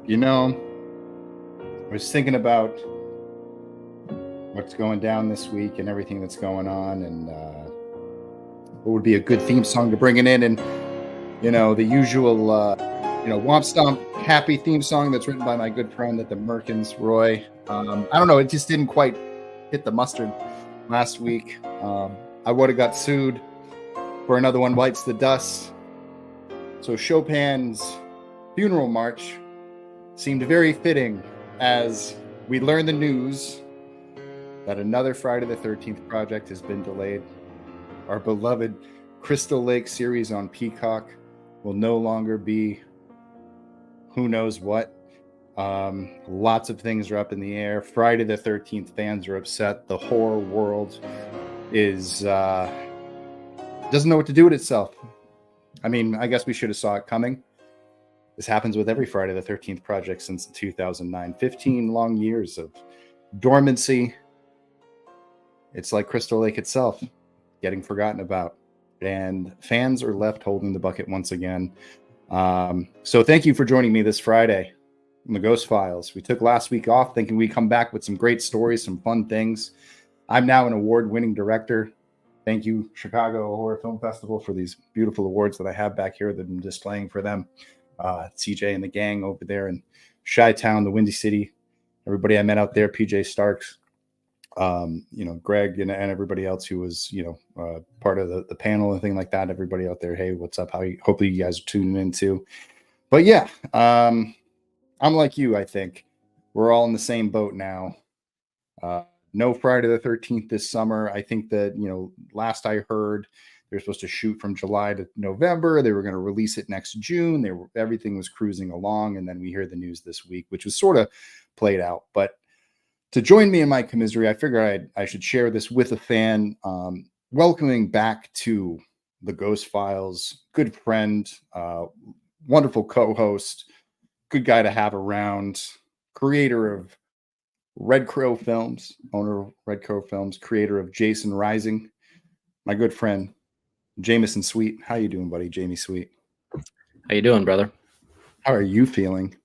You know, I was thinking about what's going down this week and everything that's going on, and what would be a good theme song to bring it in. And, the usual, Womp Stomp happy theme song that's written by my good friend at the Merkins, Roy. I don't know. It just didn't quite hit the mustard last week. I would have got sued for Another One Bites the Dust. So Chopin's funeral march seemed very fitting as we learned the news that another Friday the 13th project has been delayed. Our beloved Crystal Lake series on Peacock will no longer be who knows what. Lots of things are up in the air. Friday the 13th fans are upset. The horror world is doesn't know what to do with itself. I mean, I guess we should have saw it coming. This happens with every Friday the 13th project since 2009. 15 long years of dormancy. It's like Crystal Lake itself, getting forgotten about. And fans are left holding the bucket once again. So thank you for joining me this Friday in the Ghost Files. We took last week off thinking we'd come back with some great stories, some fun things. I'm now an award-winning director. Thank you, Chicago Horror Film Festival, for these beautiful awards that I have back here that I'm displaying for them. CJ and the gang over there in Chi-Town, the Windy City, everybody I met out there, PJ Starks, Greg and everybody else who was, part of the panel and thing like that. Everybody out there, hey, what's up? Hopefully you guys are tuning in too. But yeah, I'm like you, I think. We're all in the same boat now. No Friday the 13th this summer. I think that, last I heard, they're supposed to shoot from July to November. They were going to release it next June. Everything was cruising along. And then we hear the news this week, which was sort of played out. But to join me in my commisery, I figured I should share this with a fan. Welcoming back to the Ghost Files, good friend, wonderful co-host, good guy to have around, creator of Red Crow Films, owner of Red Crow Films, creator of Jason Rising, my good friend, Jameson Sweet. How you doing, buddy? Jamie Sweet. How you doing, brother? How are you feeling?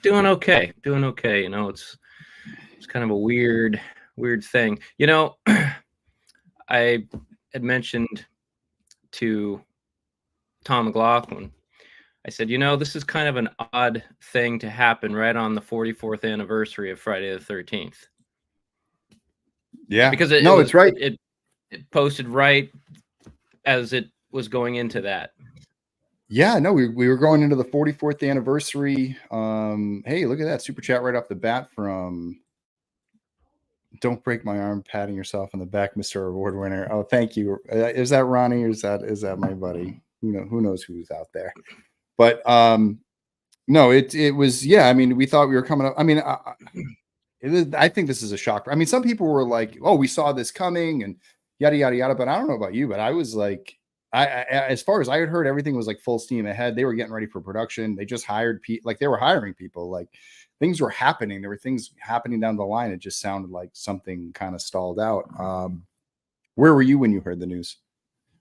Doing okay. It's kind of a weird thing. I had mentioned to Tom McLaughlin, I said, this is kind of an odd thing to happen right on the 44th anniversary of Friday the 13th. Yeah, because it's right. It posted right as it was going into that. Yeah, no, we were going into the 44th anniversary. Hey, look at that super chat right off the bat from Don't Break My Arm, patting yourself on the back, Mr. Award winner. Oh, thank you. Is that Ronnie or is that my buddy? Who knows who's out there? But no, it was, yeah. I mean, we thought we were coming up. I mean, I think this is a shock. I mean, some people were like, "Oh, we saw this coming," and yada yada yada. But I don't know about you, but I was like, as far as I had heard, everything was like full steam ahead. They were getting ready for production. They just hired people, like they were hiring people. Like things were happening. There were things happening down the line. It just sounded like something kind of stalled out. Where were you when you heard the news?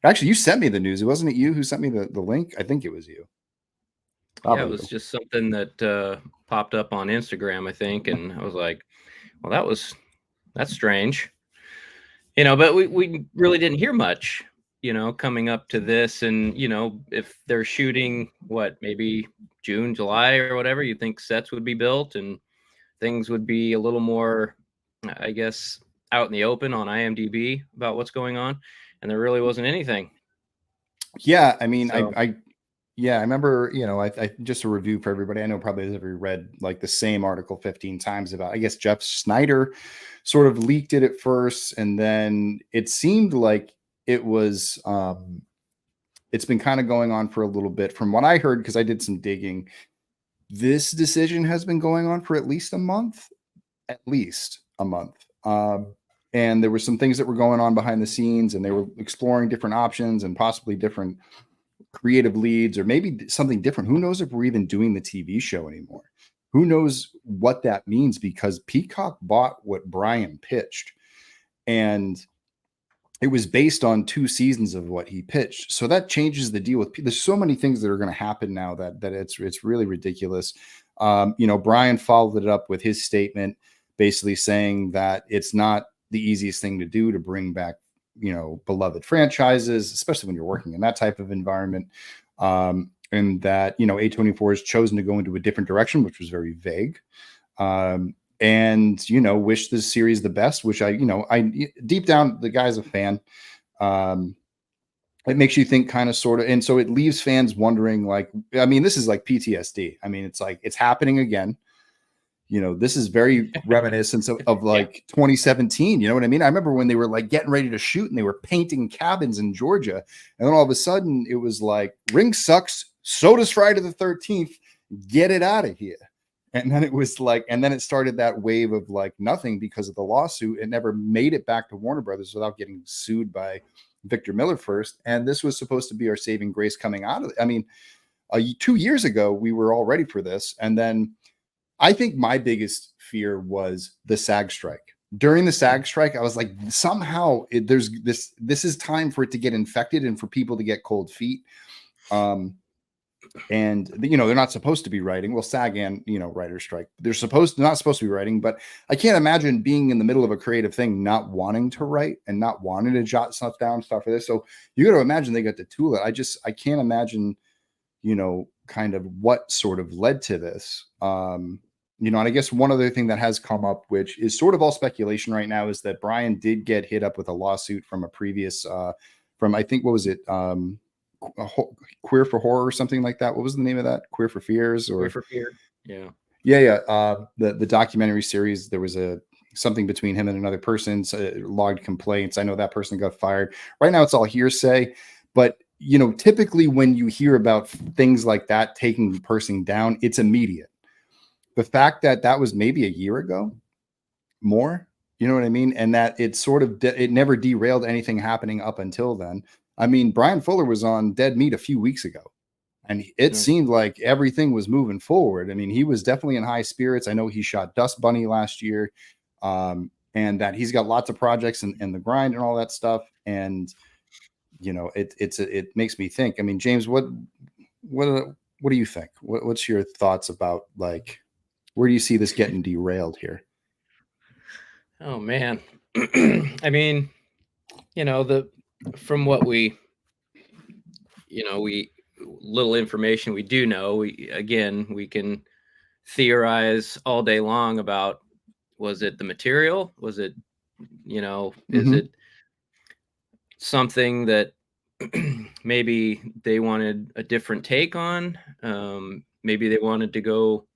Actually, you sent me the news. Wasn't it you who sent me the link? I think it was you. Probably. Yeah, it was just something that popped up on Instagram, I think, and I was like, well, that's strange. But we really didn't hear much, coming up to this. And, if they're shooting, maybe June, July or whatever, you think sets would be built and things would be a little more, I guess, out in the open on IMDb about what's going on. And there really wasn't anything. Yeah, I mean, so. I remember, I just a review for everybody. I know probably everybody read like the same article 15 times about, I guess, Jeff Snyder sort of leaked it at first. And then it seemed like it was, it's been kind of going on for a little bit from what I heard, because I did some digging. This decision has been going on for at least a month. And there were some things that were going on behind the scenes, and they were exploring different options and possibly different creative leads, or maybe something different. Who knows if we're even doing the TV show anymore? Who knows what that means? Because Peacock bought what Bryan pitched. And it was based on 2 seasons of what he pitched. So that changes the deal with there's so many things that are going to happen now that it's really ridiculous. Bryan followed it up with his statement basically saying that it's not the easiest thing to do to bring back, beloved franchises, especially when you're working in that type of environment. And that, A24 has chosen to go into a different direction, which was very vague. And wish this series the best, which I deep down, the guy's a fan. It makes you think kind of sort of, and so it leaves fans wondering, like, I mean, this is like PTSD. I mean, it's like it's happening again. This is very reminiscent of like 2017. You know what I mean? I remember when they were like getting ready to shoot and they were painting cabins in Georgia, and then all of a sudden it was like, ring sucks, so does Friday the 13th, get it out of here. And then it was like, and then it started that wave of like nothing because of the lawsuit. It never made it back to Warner Brothers without getting sued by Victor Miller first. And this was supposed to be our saving grace coming out of it. I mean, 2 years ago, we were all ready for this. And then I think my biggest fear was the SAG strike. During the SAG strike, I was like, somehow this is time for it to get infected and for people to get cold feet. And they're not supposed to be writing. Well, SAG and writer strike, they're not supposed to be writing. But I can't imagine being in the middle of a creative thing, not wanting to write and not wanting to jot stuff down, stuff for this. So you got to imagine they got to tool it. I can't imagine, kind of what sort of led to this. And I guess one other thing that has come up, which is sort of all speculation right now, is that Bryan did get hit up with a lawsuit from a previous, from I think, what was it? Queer for Horror or something like that. What was the name of that? Queer for Fears or Queer for Fear? Yeah. The documentary series. There was something between him and another person, logged complaints. I know that person got fired. Right now, it's all hearsay. But typically when you hear about things like that taking the person down, it's immediate. The fact that was maybe a year ago, more, you know what I mean, and that it sort of it never derailed anything happening up until then. I mean, Bryan Fuller was on Dead Meat a few weeks ago, and it seemed like everything was moving forward. I mean, he was definitely in high spirits. I know he shot Dust Bunny last year, and that he's got lots of projects in the grind and all that stuff. And it makes me think. I mean, James, what do you think? What's your thoughts about, like, where do you see this getting derailed here? Oh man, I mean, from what we little information we do know, we can theorize all day long about, was it the material? Was it, is it something that maybe they wanted a different take on? Maybe they wanted to go.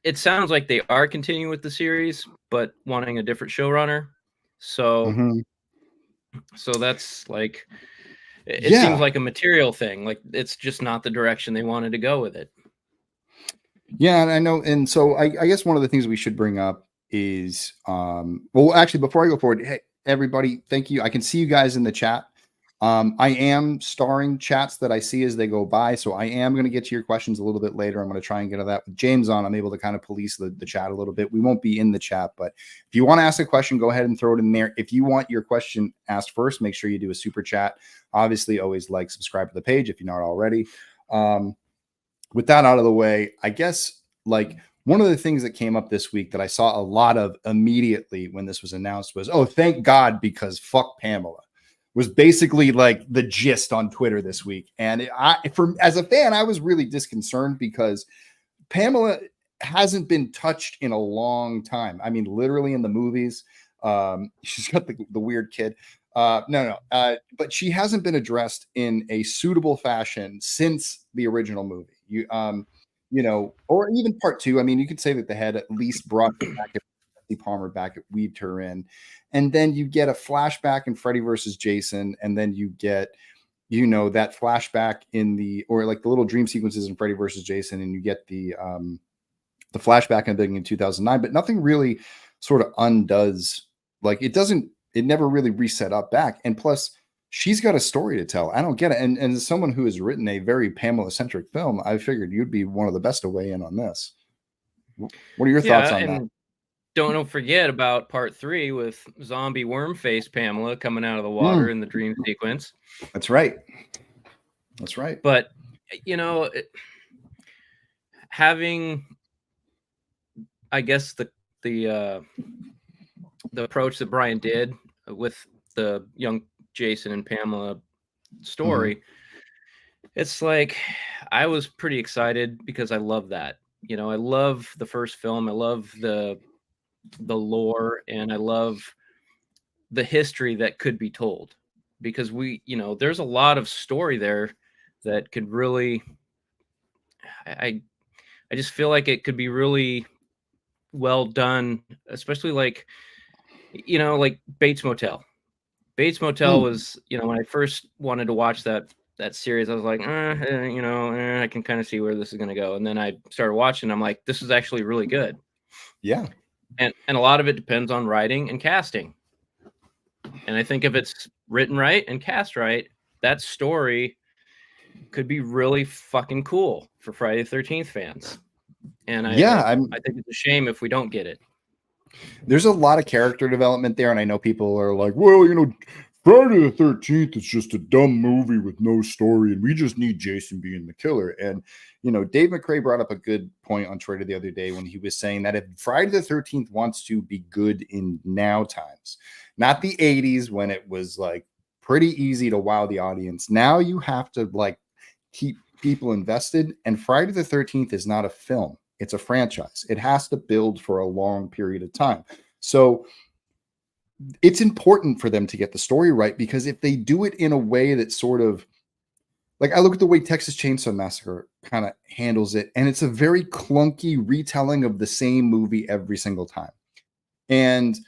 It sounds like they are continuing with the series, but wanting a different showrunner. So, so that's like, it seems like a material thing. Like, it's just not the direction they wanted to go with it. Yeah, and I know. And so I guess one of the things we should bring up is, well, actually, before I go forward, hey, everybody, thank you. I can see you guys in the chat. I am starring chats that I see as they go by, so I am going to get to your questions a little bit later. I'm going to try and get to that with James on. I'm able to kind of police the chat a little bit. We won't be in the chat, but if you want to ask a question, go ahead and throw it in there. If you want your question asked first, make sure you do a super chat. Obviously, always like, subscribe to the page if you're not already. With that out of the way, I guess, like, one of the things that came up this week that I saw a lot of immediately when this was announced was, oh, thank God, because fuck Pamela, was basically like the gist on Twitter this week. And as a fan, I was really disconcerted because Pamela hasn't been touched in a long time. I mean, literally in the movies, she's got the weird kid. But she hasn't been addressed in a suitable fashion since the original movie. Or even part 2. I mean, you could say that they had at least brought back Palmer back, weaved her in, and then you get a flashback in Freddy versus Jason, and then you get that flashback or like the little dream sequences in Freddy versus Jason, and you get the flashback in 2009, but nothing really sort of undoes, like, it never really reset up back. And plus, she's got a story to tell. I don't get it. And as someone who has written a very Pamela centric film, I figured you'd be one of the best to weigh in on this. What are your thoughts on that? don't forget about part 3 with zombie worm face Pamela coming out of the water in the dream sequence. That's right. That's right. But having, I guess, the approach that Bryan did with the young Jason and Pamela story, it's like I was pretty excited because I love that. I love the first film. I love the lore, and I love the history that could be told, because there's a lot of story there that could really, I just feel like it could be really well done, especially like Bates Motel. Bates Motel was, when I first wanted to watch that series, I was like, I can kind of see where this is going to go. And then I started watching. I'm like, this is actually really good. Yeah. And a lot of it depends on writing and casting. And I think if it's written right and cast right, that story could be really fucking cool for Friday the 13th fans. And I think it's a shame if we don't get it. There's a lot of character development there, and I know people are like, well, Friday the 13th is just a dumb movie with no story, and we just need Jason being the killer. And, Dave McCrae brought up a good point on Twitter the other day when he was saying that if Friday the 13th wants to be good in now times, not the 80s when it was like pretty easy to wow the audience, now you have to like keep people invested. And Friday the 13th is not a film. It's a franchise. It has to build for a long period of time. So it's important for them to get the story right, because if they do it in a way that sort of, like, I look at the way Texas Chainsaw Massacre kind of handles it, and it's a very clunky retelling of the same movie every single time. And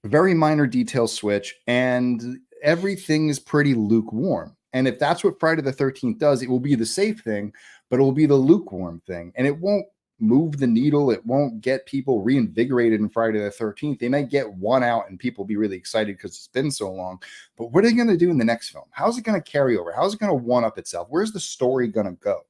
very minor detail switch, and everything is pretty lukewarm. And if that's what Friday the 13th does, it will be the safe thing, but it will be the lukewarm thing. And it won't move the needle. It won't get people reinvigorated in Friday the 13th. They might get one out and people be really excited because it's been so long. But what are they going to do in the next film? How's it going to carry over? How's it going to one up itself? Where's the story going to go?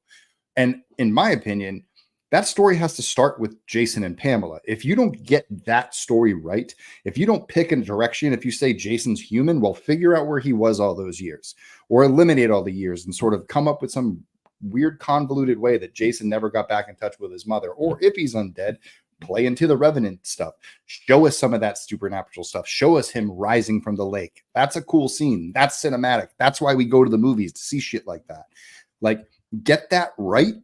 And in my opinion, that story has to start with Jason and Pamela. If you don't get that story right, if you don't pick a direction, if you say Jason's human, well, figure out where he was all those years, or eliminate all the years and sort of come up with some weird convoluted way that Jason never got back in touch with his mother. Or if he's undead, play into the Revenant stuff. Show us some of that supernatural stuff. Show us him rising from the lake. That's a cool scene. That's cinematic. That's why we go to the movies, to see shit like that. Like, get that right,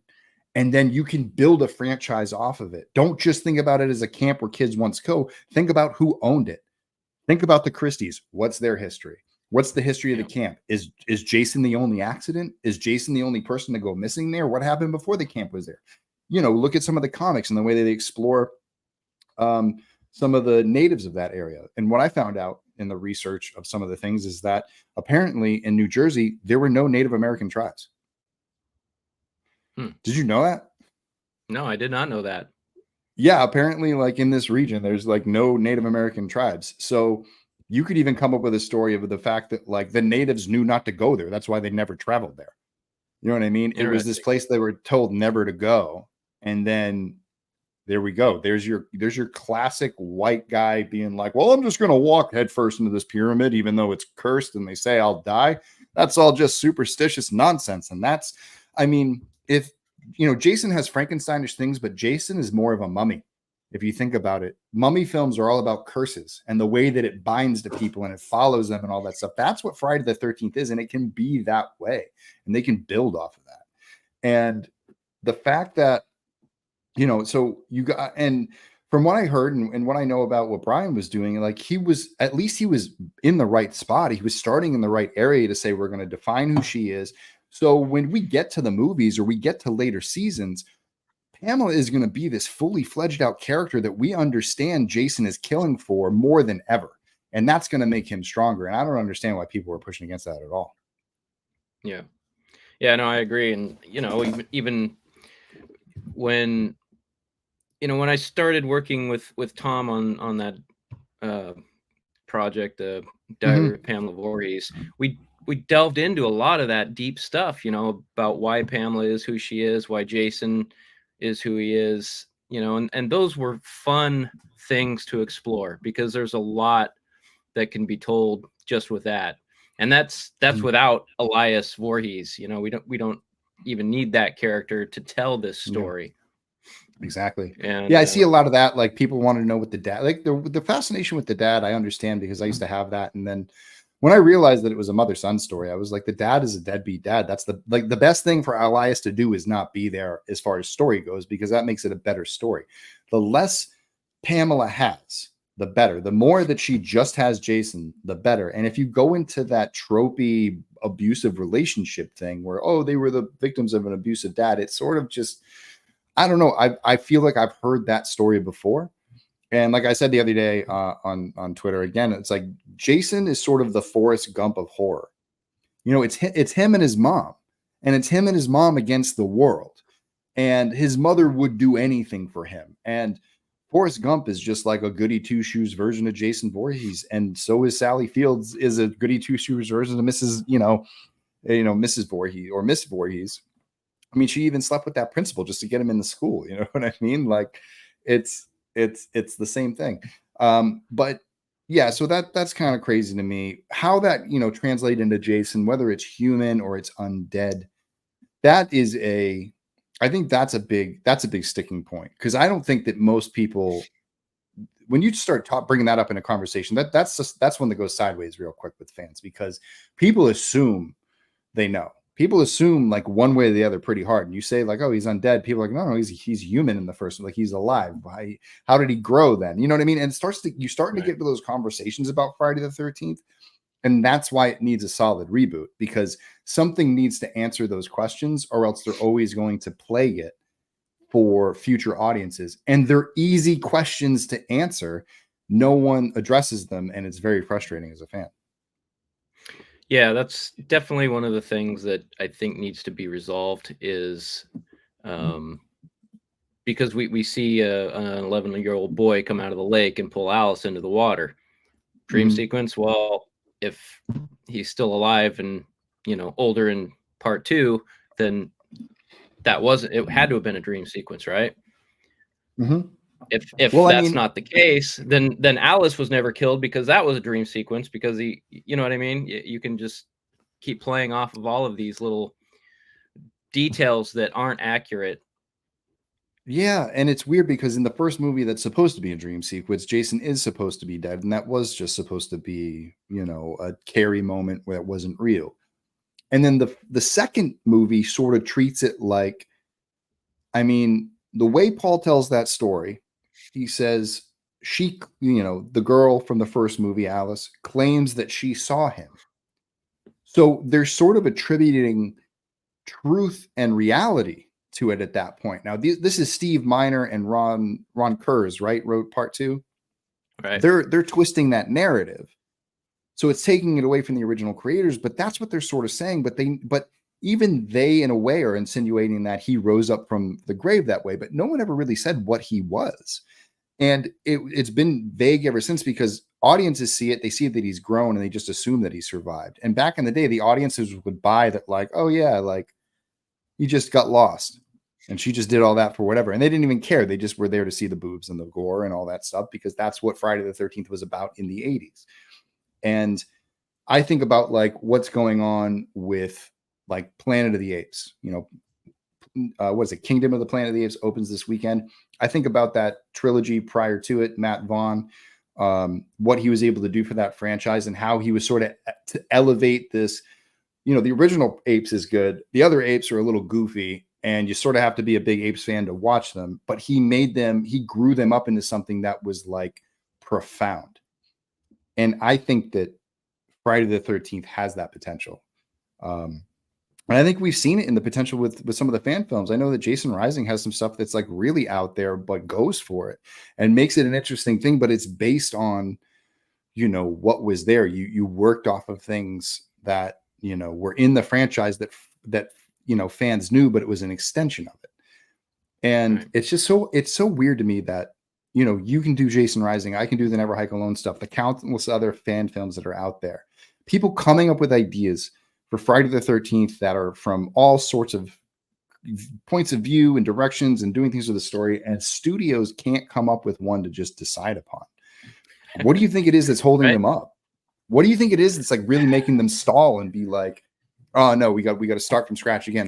and then you can build a franchise off of it. Don't just think about it as a camp where kids once go. Think about who owned it. Think about the Christies. What's their history? What's the history of the camp? Is Jason the only accident? Is Jason the only person to go missing there? What happened before the camp was there? Look at some of the comics and the way that they explore some of the natives of that area. And what I found out in the research of some of the things is that apparently in New Jersey, there were no Native American tribes. Did you know that? No, I did not know that. Yeah, apparently, like, in this region, there's like no Native American tribes. So you could even come up with a story of the fact that like the natives knew not to go there. That's why they never traveled there. You know what I mean? It was this place they were told never to go. And then there we go. There's your classic white guy being like, well, I'm just going to walk headfirst into this pyramid, even though it's cursed and they say I'll die. That's all just superstitious nonsense. And that's, I mean, if, Jason has Frankensteinish things, but Jason is more of a mummy. If you think about it, mummy films are all about curses and the way that it binds to people and it follows them and all that stuff. That's what Friday the 13th is. And it can be that way, and they can build off of that. And the fact that, so you got, and from what I heard and what I know about what Bryan was doing, like, he was in the right spot. He was starting in the right area to say, we're going to define who she is. So when we get to the movies or we get to later seasons, Pamela is going to be this fully fledged out character that we understand Jason is killing for more than ever. And that's going to make him stronger. And I don't understand why people are pushing against that at all. Yeah. Yeah, no, I agree. And, even when, when I started working with Tom on that project, Diary of Pamela Voorhees, we delved into a lot of that deep stuff, about why Pamela is who she is, why Jason is who he is, you know, and those were fun things to explore, because there's a lot that can be told just with that. And that's without Elias Voorhees. You know, we don't even need that character to tell this story. Exactly. And yeah, I see a lot of that. Like, people want to know what the dad, like the fascination with the dad, I understand, because I used to have that. And then when I realized that it was a mother-son story, I was like, the dad is a deadbeat dad. That's the best thing for Elias to do is not be there as far as story goes, because that makes it a better story. The less Pamela has, the better. The more that she just has Jason, the better. And if you go into that tropey abusive relationship thing where, oh, they were the victims of an abusive dad, it's sort of just, I don't know. I feel like I've heard that story before. And like I said the other day on Twitter, again, it's like Jason is sort of the Forrest Gump of horror. You know, it's him and his mom, and it's him and his mom against the world. And his mother would do anything for him. And Forrest Gump is just like a goody two shoes version of Jason Voorhees, and so is Sally Fields is a goody two shoes version of Mrs. Mrs. Voorhees or Miss Voorhees. I mean, she even slept with that principal just to get him in the school. You know what I mean? Like, it's the same thing. But yeah, so that's kind of crazy to me how that, you know, translated into Jason, whether it's human or it's undead. I think that's a big sticking point, because I don't think that most people, when you start bringing that up in a conversation, that's one that goes sideways real quick with fans, because people assume they know. People assume like one way or the other pretty hard. And you say like, oh, he's undead. People are like, no, he's human in the first one. Like, he's alive. How did he grow then? You know what I mean? And you're starting to get to those conversations about Friday the 13th. And that's why it needs a solid reboot, because something needs to answer those questions, or else they're always going to plague it for future audiences. And they're easy questions to answer. No one addresses them. And it's very frustrating as a fan. Yeah, that's definitely one of the things that I think needs to be resolved, is because we see an 11-year-old boy come out of the lake and pull Alice into the water. Dream sequence. Well, if he's still alive and, you know, older in part 2, then it had to have been a dream sequence, right? If that's not the case, then Alice was never killed, because that was a dream sequence, because you know what I mean? You can just keep playing off of all of these little details that aren't accurate. Yeah, and it's weird because in the first movie that's supposed to be a dream sequence, Jason is supposed to be dead, and that was just supposed to be, you know, a Carrie moment where it wasn't real. And then the second movie sort of treats it like, I mean, the way Paul tells that story, he says she, you know, the girl from the first movie, Alice, claims that she saw him. So they're sort of attributing truth and reality to it at that point. Now, this is Steve Miner and Ron Kurz, right? Wrote part 2. Right. They're twisting that narrative, so it's taking it away from the original creators. But that's what they're sort of saying. But even they, in a way, are insinuating that he rose up from the grave that way. But no one ever really said what he was, and it's been vague ever since, because audiences see it, they see that he's grown, and they just assume that he survived. And back in the day, the audiences would buy that, like, oh yeah, like he just got lost. And she just did all that for whatever. And they didn't even care. They just were there to see the boobs and the gore and all that stuff, because that's what Friday the 13th was about in the 80s. And I think about like what's going on with like Planet of the Apes, you know, what is it? Kingdom of the Planet of the Apes opens this weekend. I think about that trilogy prior to it, Matt Vaughn, what he was able to do for that franchise, and how he was sort of to elevate this. You know, the original Apes is good. The other Apes are a little goofy, and you sort of have to be a big Apes fan to watch them. But he grew them up into something that was like profound. And I think that Friday the 13th has that potential. And I think we've seen it in the potential with some of the fan films. I know that Jason Rising has some stuff that's like really out there, but goes for it and makes it an interesting thing. But it's based on, you know, what was there. You worked off of things that, you know, were in the franchise that you know, fans knew, but it was an extension of it. And right. It's so weird to me that, you know, you can do Jason Rising, I can do the Never Hike Alone stuff, the countless other fan films that are out there, people coming up with ideas for Friday the 13th that are from all sorts of points of view and directions and doing things with the story, and studios can't come up with one to just decide upon. What do you think it is that's holding them up? What do you think it is that's like really making them stall and be like, oh no, we got to start from scratch again.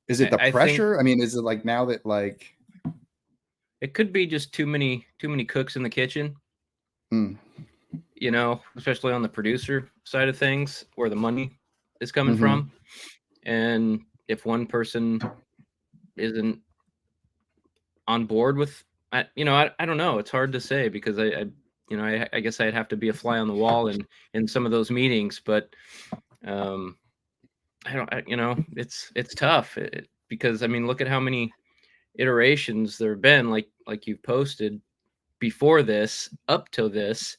Is it the pressure? I mean, is it like now that like it could be just too many cooks in the kitchen? You know, especially on the producer side of things, where the money is coming from. And if one person isn't on board with, I don't know. It's hard to say, because I guess I'd have to be a fly on the wall in some of those meetings, but it's tough, because I mean, look at how many iterations there have been, like you've posted before this, up to this.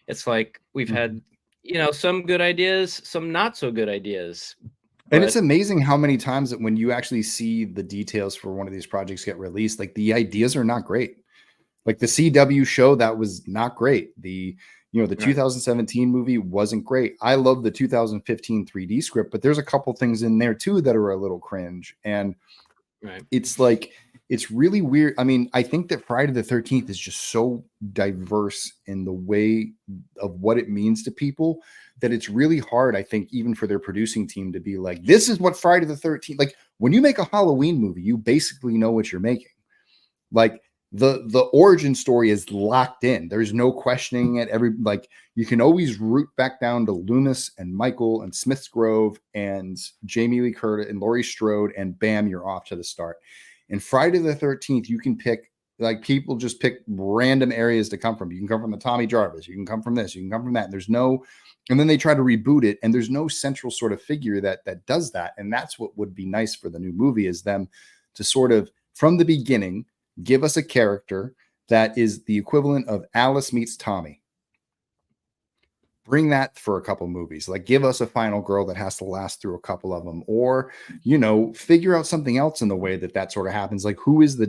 It's like we've had, some good ideas, some not so good ideas. And it's amazing how many times that when you actually see the details for one of these projects get released, like the ideas are not great. Like the CW show, that was not great. The 2017 movie wasn't great. I love the 2015 3D script, but there's a couple things in there too that are a little cringe. And it's like, it's really weird. I mean, I think that Friday the 13th is just so diverse in the way of what it means to people that it's really hard, I think, even for their producing team to be like, this is what Friday the 13th, like when you make a Halloween movie, you basically know what you're making. Like the origin story is locked in. There's no questioning it. Like you can always root back down to Loomis and Michael and Smith's Grove and Jamie Lee Curtis and Laurie Strode, and bam, you're off to the start. And Friday the 13th, you can pick, like people just pick random areas to come from. You can come from the Tommy Jarvis. You can come from this. You can come from that. And then they try to reboot it, and there's no central sort of figure that does that. And that's what would be nice for the new movie, is them to sort of, from the beginning, give us a character that is the equivalent of Alice meets Tommy. Bring that for a couple movies. Like give us a final girl that has to last through a couple of them, or figure out something else in the way that sort of happens. Like who is the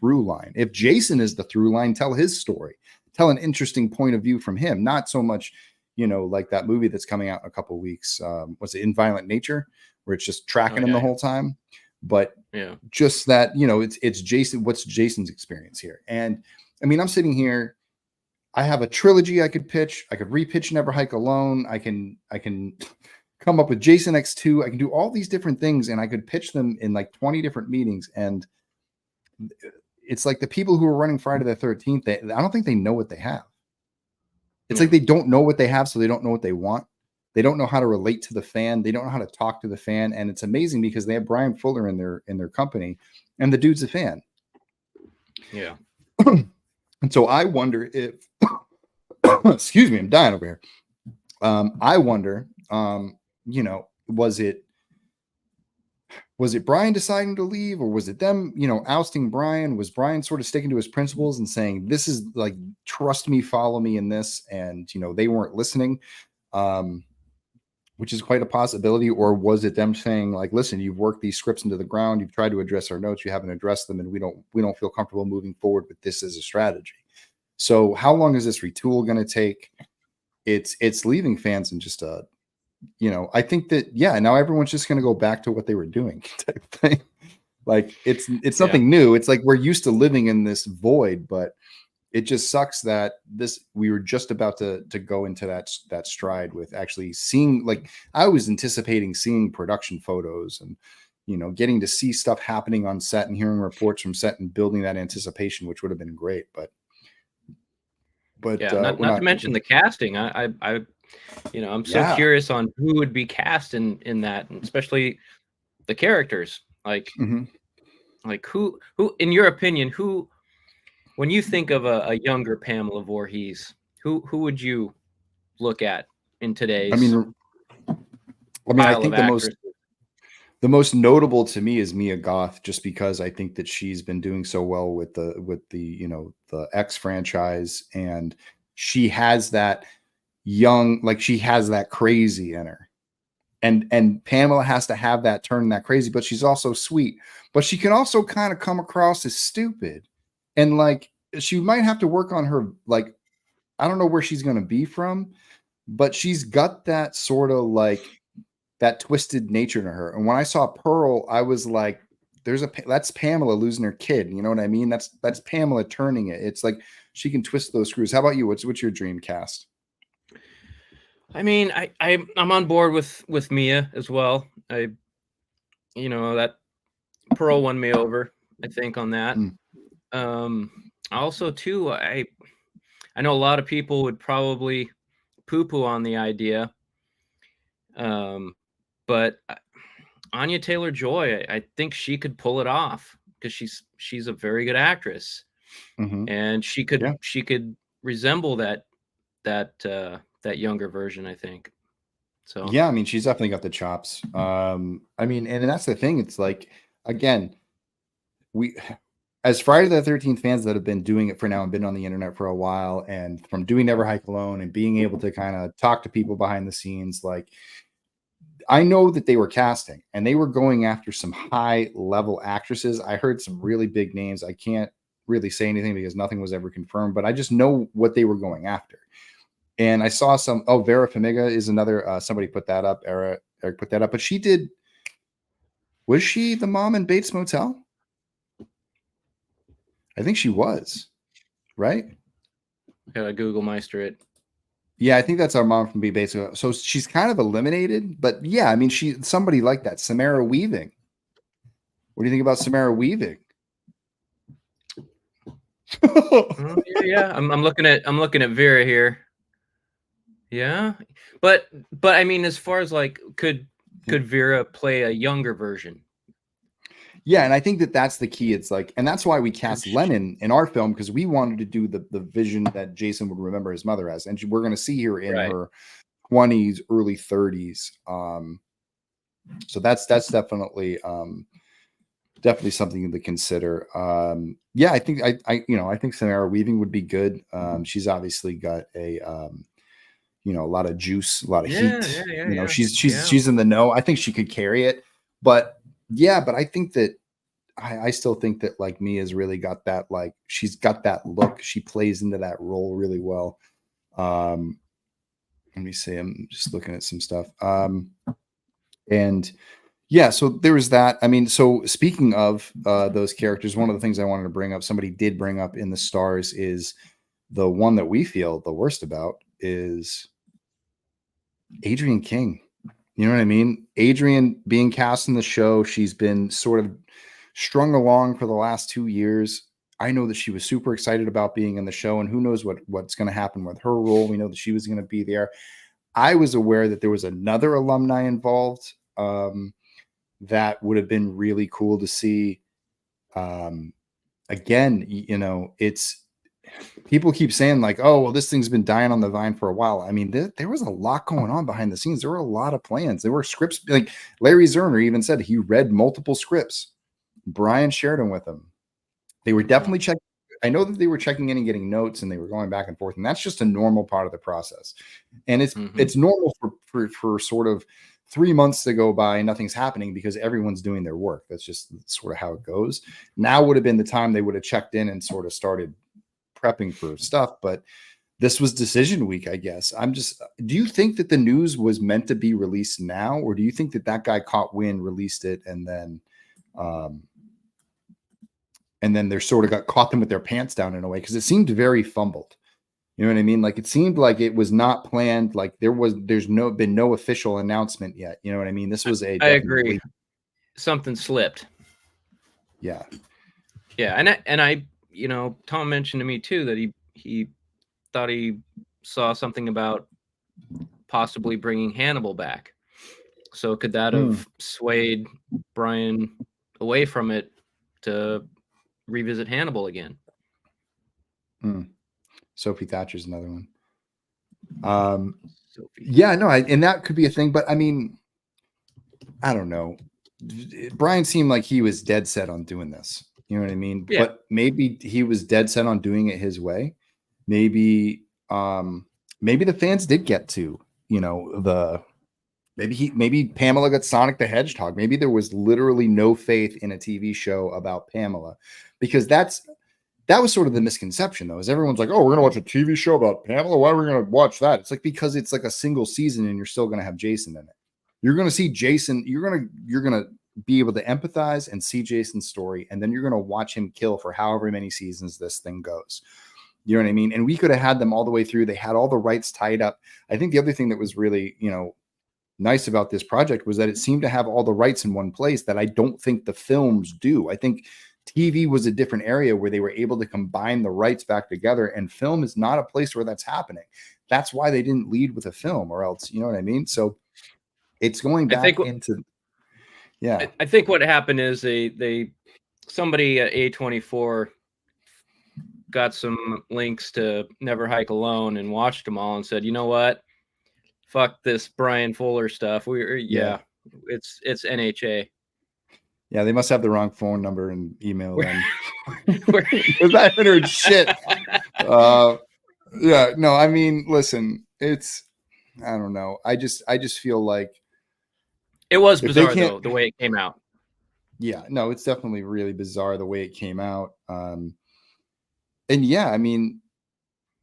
through line? If Jason is the through line, tell his story, tell an interesting point of view from him, not so much like that movie that's coming out in a couple of weeks. Was it In Violent Nature, where it's just tracking him the whole time? But just that, it's Jason. What's Jason's experience here? And I mean, I'm sitting here, I have a trilogy I could pitch. I could repitch Never Hike Alone. I can come up with Jason X2. I can do all these different things, and I could pitch them in like 20 different meetings. And it's like the people who are running Friday the 13th, I don't think they know what they have. It's like they don't know what they have, so they don't know what they want. They don't know how to relate to the fan. They don't know how to talk to the fan. And it's amazing because they have Bryan Fuller in their company, and the dude's a fan. Yeah. And so I wonder if, excuse me, I'm dying over here. I wonder, was it Bryan deciding to leave, or was it them, ousting Bryan? Was Bryan sort of sticking to his principles and saying, this is like, trust me, follow me in this? And, they weren't listening, which is quite a possibility. Or was it them saying like, listen, you've worked these scripts into the ground. You've tried to address our notes. You haven't addressed them. And we don't feel comfortable moving forward with this as a strategy. So how long is this retool going to take? It's leaving fans in just a, I think that, now everyone's just going to go back to what they were doing type thing. Like it's nothing new. It's like, we're used to living in this void, but it just sucks that we were just about to go into that stride with actually seeing, like, I was anticipating seeing production photos and, getting to see stuff happening on set and hearing reports from set and building that anticipation, which would have been great. But not to mention the casting. I'm so curious on who would be cast in that, and especially the characters. Like, like who, in your opinion, when you think of a younger Pamela Voorhees, who would you look at in today's? I think the most notable to me is Mia Goth, just because I think that she's been doing so well with the X franchise, and she has that young, like she has that crazy in her. And Pamela has to have that turn, that crazy, but she's also sweet, but she can also kind of come across as stupid. And like, she might have to work on her, like, I don't know where she's going to be from, but she's got that sort of like that twisted nature to her. And when I saw Pearl, I was like, that's Pamela losing her kid. You know what I mean? That's Pamela turning it. It's like she can twist those screws. How about you? What's your dream cast? I mean, I'm on board with Mia as well. That Pearl won me over, I think, on that. Also too, I know a lot of people would probably poo-poo on the idea. But Anya Taylor-Joy, I think she could pull it off because she's a very good actress, and she could resemble that younger version, I think. So yeah, I mean, she's definitely got the chops. I mean, and that's the thing. It's like, again, as Friday the 13th fans that have been doing it for now and been on the internet for a while, and from doing Never Hike Alone and being able to kind of talk to people behind the scenes, like, I know that they were casting and they were going after some high level actresses. I heard some really big names. I can't really say anything because nothing was ever confirmed, but I just know what they were going after. And I saw some, Vera Farmiga is another, somebody put that up. Eric put that up, but was she the mom in Bates Motel? I think she was, right? Gotta Google Meister it. Yeah, I think that's our mom from Bates Motel. So she's kind of eliminated, but yeah, I mean, somebody like that. Samara Weaving. What do you think about Samara Weaving? Yeah, I'm looking at Vera here. Yeah, but I mean, as far as like, could Vera play a younger version? Yeah, and I think that's the key. It's like, and that's why we cast Lennon in our film, because we wanted to do the vision that Jason would remember his mother as, and we're going to see her in her 20s, early 30s. So that's definitely something to consider. Yeah, I think I think Samara Weaving would be good. She's obviously got a a lot of juice, a lot of heat. She's in the know. I think she could carry it. But yeah, but I think that I still think that like Mia's really got that, like, she's got that look. She plays into that role really well. Let me see. I'm just looking at some stuff. And yeah, so there was that. I mean, so speaking of those characters, one of the things I wanted to bring up, somebody did bring up in the stars, is the one that we feel the worst about is Adrienne King. You know what I mean? Adrienne being cast in the show, she's been sort of strung along for the last 2 years. I know that she was super excited about being in the show, and who knows what's going to happen with her role. We know that she was going to be there. I was aware that there was another alumni involved that would have been really cool to see. Again, it's, people keep saying like, oh, well, this thing's been dying on the vine for a while. I mean, there was a lot going on behind the scenes. There were a lot of plans. There were scripts. Like Larry Zerner even said he read multiple scripts. Brian shared them with him. They were definitely checking. I know that they were checking in and getting notes, and they were going back and forth, and that's just a normal part of the process. And it's normal for sort of 3 months to go by and nothing's happening because everyone's doing their work. That's just sort of how it goes. Now would have been the time they would have checked in and sort of started prepping for stuff, but this was decision week, I guess. Do you think that the news was meant to be released now, or do you think that guy caught wind, released it, and then they're sort of caught them with their pants down in a way? Because it seemed very fumbled. You know what I mean? Like it seemed like it was not planned. Like there's been no official announcement yet. You know what I mean? This was I agree. Something slipped. Yeah. Yeah. And I, Tom mentioned to me too that he thought he saw something about possibly bringing Hannibal back. So could that have swayed Bryan away from it to revisit Hannibal again? Sophie Thatcher's another one. Yeah, no, and that could be a thing, but I mean, I don't know. Bryan seemed like he was dead set on doing this. You know what I mean? Yeah. But maybe he was dead set on doing it his way. Maybe the fans did get to, maybe Pamela got Sonic the Hedgehog. Maybe there was literally no faith in a TV show about Pamela, because that was sort of the misconception, though, is everyone's like, oh, we're going to watch a TV show about Pamela. Why are we going to watch that? It's like, because it's like a single season and you're still going to have Jason in it. You're going to see Jason. You're going to be able to empathize and see Jason's story, and then you're going to watch him kill for however many seasons this thing goes. You know what I mean? And we could have had them all the way through. They had all the rights tied up. I think the other thing that was really, nice about this project was that it seemed to have all the rights in one place that I don't think the films do. I think TV was a different area where they were able to combine the rights back together, and film is not a place where that's happening. That's why they didn't lead with a film, or else, you know what I mean? So it's going back into, yeah. I think what happened is somebody at A24 got some links to Never Hike Alone and watched them all and said, you know what? Fuck this Bryan Fuller stuff. It's NHA. Yeah, they must have the wrong phone number and email them. Because I haven't heard shit. Yeah, no, I mean, listen, it's, I don't know. I just feel like it was bizarre though, the way it came out. Yeah, no, it's definitely really bizarre the way it came out. And yeah, I mean,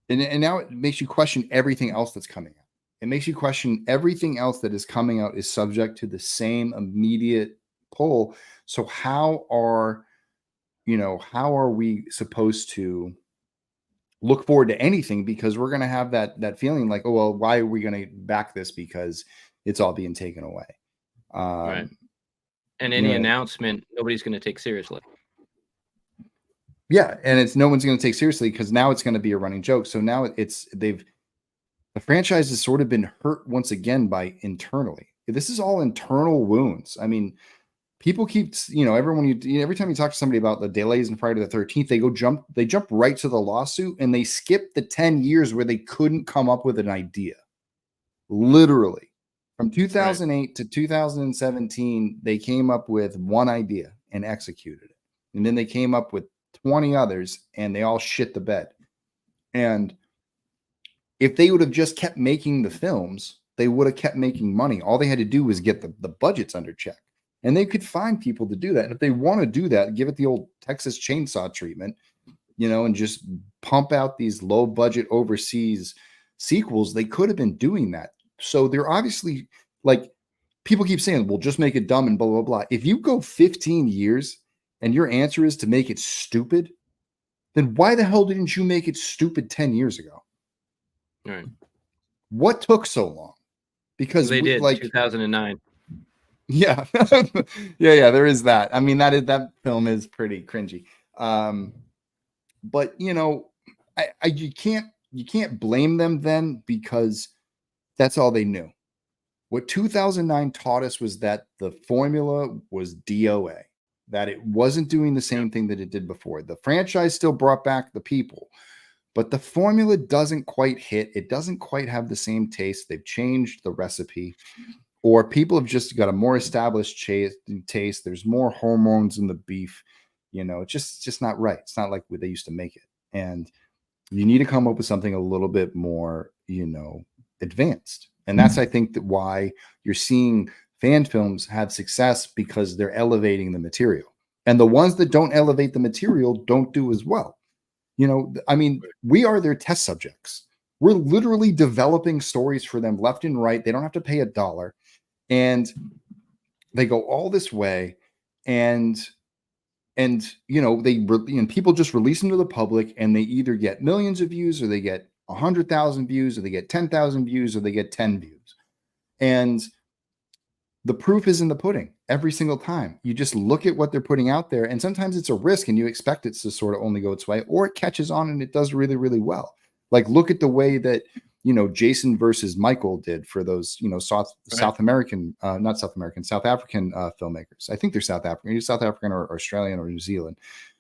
and now it makes you question everything else that's coming out. It makes you question everything else that is coming out is subject to the same immediate pull. So how are we supposed to look forward to anything? Because we're going to have that feeling like, oh, well, why are we going to back this? Because it's all being taken away. Right. And any announcement, nobody's going to take seriously. Yeah. And no one's going to take seriously because now it's going to be a running joke. So now the franchise has sort of been hurt once again by internally. This is all internal wounds. I mean, people keep, every time you talk to somebody about the delays in Friday the 13th, they jump right to the lawsuit and they skip the 10 years where they couldn't come up with an idea. Literally. From 2008 to 2017, they came up with one idea and executed it. And then they came up with 20 others and they all shit the bed. And if they would have just kept making the films, they would have kept making money. All they had to do was get the budgets under check. And they could find people to do that. And if they want to do that, give it the old Texas chainsaw treatment, and just pump out these low budget overseas sequels, they could have been doing that. So they're obviously, like, people keep saying, well, just make it dumb and blah, blah, blah. If you go 15 years and your answer is to make it stupid, then why the hell didn't you make it stupid 10 years ago? All right. What took so long? Because they did, like 2009. Yeah. yeah, there is that. I mean, that film is pretty cringy. But you can't blame them then, because that's all they knew. What 2009 taught us was that the formula was DOA, that it wasn't doing the same thing that it did before. The franchise still brought back the people, but the formula doesn't quite hit. It doesn't quite have the same taste. They've changed the recipe, or people have just got a more established taste. There's more hormones in the beef. It's just not right. It's not like they used to make it. And you need to come up with something a little bit more, advanced. And that's, I think, that why you're seeing fan films have success, because they're elevating the material. And the ones that don't elevate the material don't do as well. I mean, we are their test subjects. We're literally developing stories for them left and right. They don't have to pay $1. And they go all this way. And people just release them to the public, and they either get millions of views, or they get 100,000 views, or they get 10,000 views, or they get 10 views. And the proof is in the pudding every single time. You just look at what they're putting out there, and sometimes it's a risk and you expect it to sort of only go its way, or it catches on and it does really, really well. Like, look at the way that, Jason versus Michael did for those, South African filmmakers. I think they're South African. Either South African or Australian or New Zealand.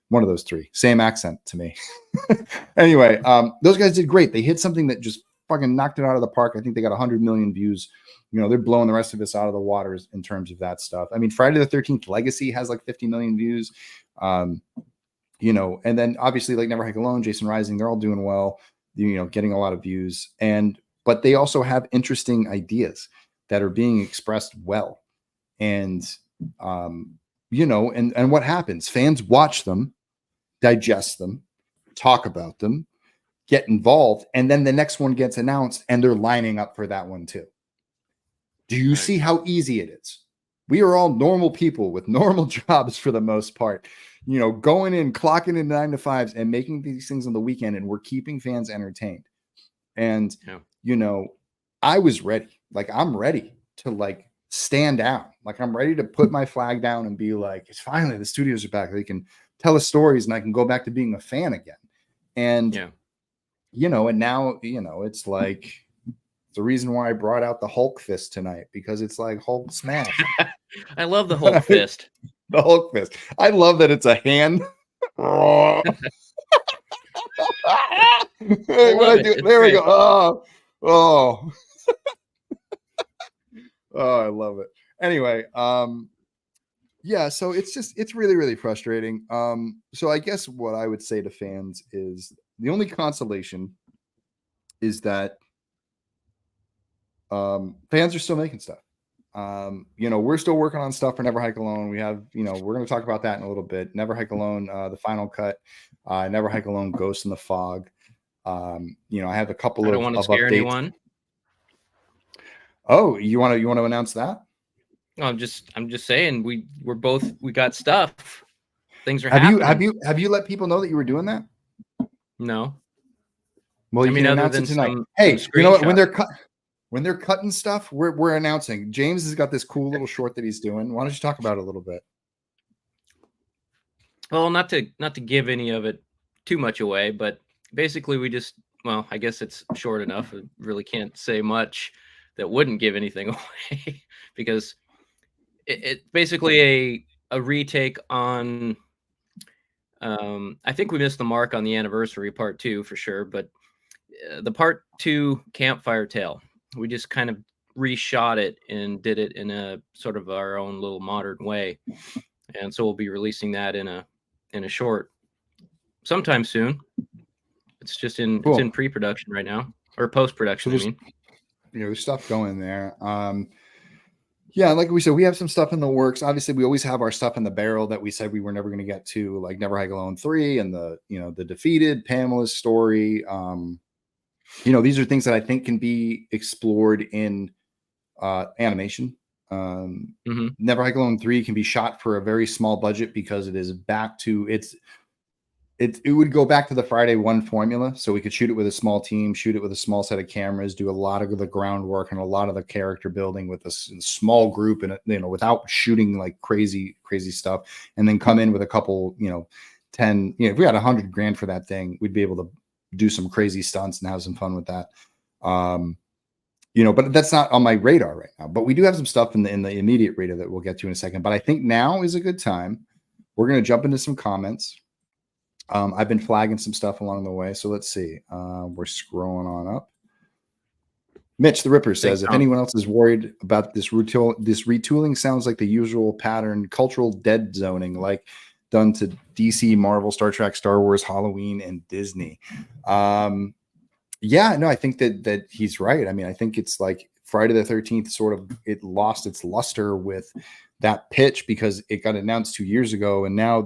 One of those three. Same accent to me. Anyway, those guys did great. They hit something that just fucking knocked it out of the park. I think they got 100 million views. They're blowing the rest of us out of the waters in terms of that stuff. I mean, Friday the 13th Legacy has like 50 million views. And then obviously, like, Never Hike Alone, Jason Rising, they're all doing well, getting a lot of views. But they also have interesting ideas that are being expressed well. And, and what happens? Fans watch them, digest them, talk about them, get involved, and then the next one gets announced and they're lining up for that one too. Do you see how easy it is? We are all normal people with normal jobs for the most part, going in, clocking in 9 to 5s and making these things on the weekend, and we're keeping fans entertained. And, I was ready. Like, I'm ready to stand down. Like, I'm ready to put my flag down and be like, it's finally, the studios are back. They can tell us stories and I can go back to being a fan again. And, and now, it's like, the reason why I brought out the Hulk fist tonight, because it's like Hulk smash. I love the Hulk fist. The Hulk fist. I love that it's a hand. Hey, what I do? There we go. Oh, I love it. Anyway, yeah, so it's really, really frustrating. So I guess what I would say to fans is the only consolation is that fans are still making stuff. We're still working on stuff for Never Hike Alone. We have, we're going to talk about that in a little bit. Never Hike Alone, the final cut, Never Hike Alone, Ghost in the Fog. I have a couple of updates. Anyone. Oh, you want to announce that? No, I'm just saying we got stuff. Things are happening. Have you let people know that you were doing that? No. Well, you can announce it tonight. Hey, you know what? When they're cutting stuff, we're announcing. James has got this cool little short that he's doing. Why don't you talk about it a little bit? Well, not to give any of it too much away, but basically I guess it's short enough. I really can't say much that wouldn't give anything away, because it's basically a retake on, I think we missed the mark on the anniversary part 2 for sure, but the part 2 Campfire Tale, we just kind of reshot it and did it in a sort of our own little modern way. And so we'll be releasing that in a short sometime soon. It's just it's in pre-production right now, or post-production. So there's stuff going there. Yeah, like we said, we have some stuff in the works. Obviously, we always have our stuff in the barrel that we said we were never going to get to, like Never Hike Alone 3 and the Defeated, Pamela's story. These are things that I think can be explored in animation. Never Hike Alone 3 can be shot for a very small budget because it is back to it would go back to the Friday 1 formula. So we could shoot it with a small team, shoot it with a small set of cameras, do a lot of the groundwork and a lot of the character building with a small group, and without shooting like crazy stuff, and then come in with a couple, 10, if we had $100,000 for that thing, we'd be able to do some crazy stunts and have some fun with that. But that's not on my radar right now. But we do have some stuff in the immediate radar that we'll get to in a second. But I think now is a good time. We're going to jump into some comments. I've been flagging some stuff along the way. So let's see. We're scrolling on up. Mitch the Ripper says, if anyone else is worried about this retooling sounds like the usual pattern, cultural dead zoning, like done to DC, Marvel, Star Trek, Star Wars, Halloween, and Disney. Yeah, no, I think that he's right. I mean, I think it's like Friday the 13th it lost its luster with that pitch because it got announced 2 years ago. And now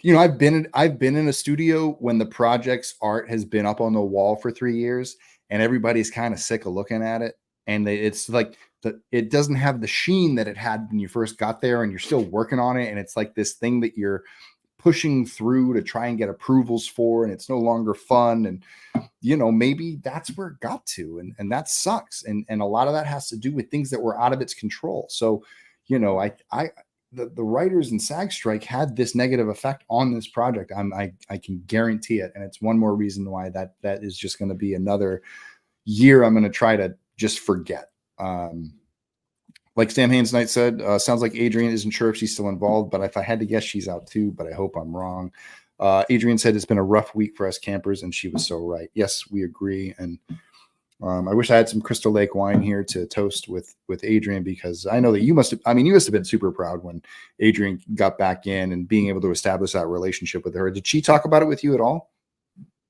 I've been in a studio when the project's art has been up on the wall for 3 years and everybody's kind of sick of looking at it. And it's like it doesn't have the sheen that it had when you first got there, and you're still working on it. And it's like this thing that you're pushing through to try and get approvals for, and it's no longer fun. And maybe that's where it got to, and that sucks. And a lot of that has to do with things that were out of its control. So the writers in SAG strike had this negative effect on this project. I can guarantee it. And it's one more reason why that is just going to be another year I'm going to try to just forget. Like Sam Haynes Knight said, sounds like Adrian isn't sure if she's still involved, but if I had to guess, she's out too, but I hope I'm wrong. Adrian said it's been a rough week for us campers, and she was so right. Yes, we agree. And I wish I had some Crystal Lake wine here to toast with Adrian, because I know that you must have been super proud when Adrian got back in and being able to establish that relationship with her. Did she talk about it with you at all?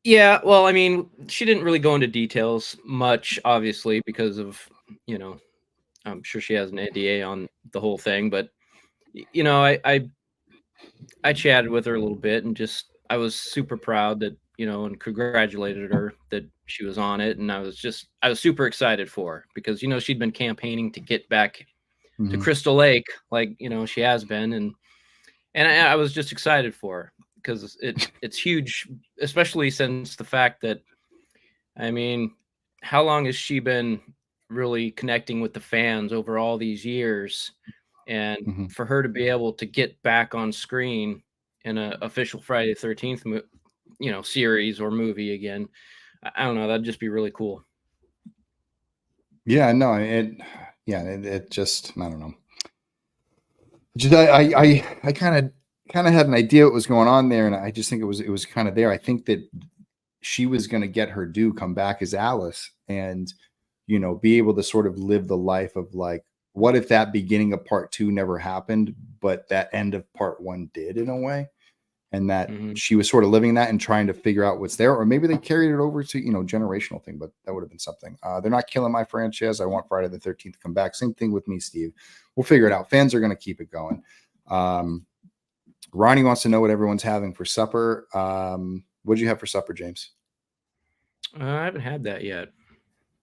Yeah, well, I mean, she didn't really go into details much, obviously, because of, I'm sure she has an NDA on the whole thing, but I chatted with her a little bit, and just I was super proud that and congratulated her that she was on it. And I was super excited for her because, she'd been campaigning to get back to Crystal Lake, like, she has been. And I was just excited for her because it's huge, especially since the fact that, I mean, how long has she been really connecting with the fans over all these years? And for her to be able to get back on screen in an official Friday the 13th, series or movie again, I don't know, that'd just be really cool. Yeah, no, it just, I don't know. Just, I kind of had an idea what was going on there, and I just think it was kind of there. I think that she was going to get her due, come back as Alice, and be able to sort of live the life of like, what if that beginning of part 2 never happened, but that end of part 1 did in a way, and that she was sort of living that and trying to figure out what's there, or maybe they carried it over to generational thing, but that would have been something. They're not killing my franchise. I want Friday the 13th to come back. Same thing with me, Steve. We'll figure it out. Fans are going to keep it going. Ronnie wants to know what everyone's having for supper. What did you have for supper, James? I haven't had that yet.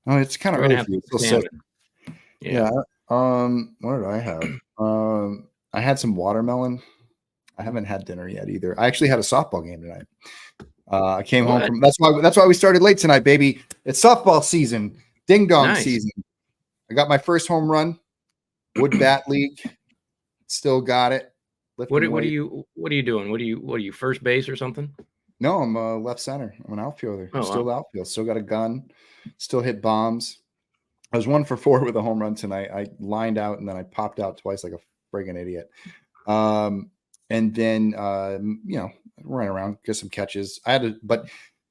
Oh, it's kind of early for you. Still sick. Yeah. What did I have? I had some watermelon. I haven't had dinner yet either. I actually had a softball game tonight. I came home from that's why we started late tonight, baby. It's softball season, ding dong season. I got my first home run, wood bat league. Still got it. What are you doing? What are you first base or something? No, I'm a left center. I'm an outfielder. Still outfield. Still got a gun. Still hit bombs. I was 1 for 4 with a home run tonight. I lined out and then I popped out twice like a friggin' idiot. And then ran around, get some catches. But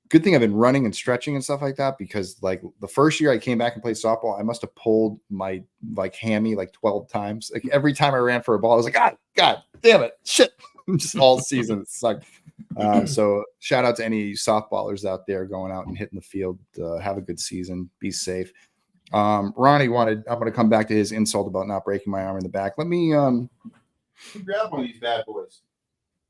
good thing I've been running and stretching and stuff like that, because like the first year I came back and played softball, I must have pulled my like hammy like 12 times. Like every time I ran for a ball, I was like, God damn it, shit. Just all season it sucked. So shout out to any softballers out there going out and hitting the field. Have a good season. Be safe. Ronnie I'm going to come back to his insult about not breaking my arm in the back. Let me grab one of these bad boys.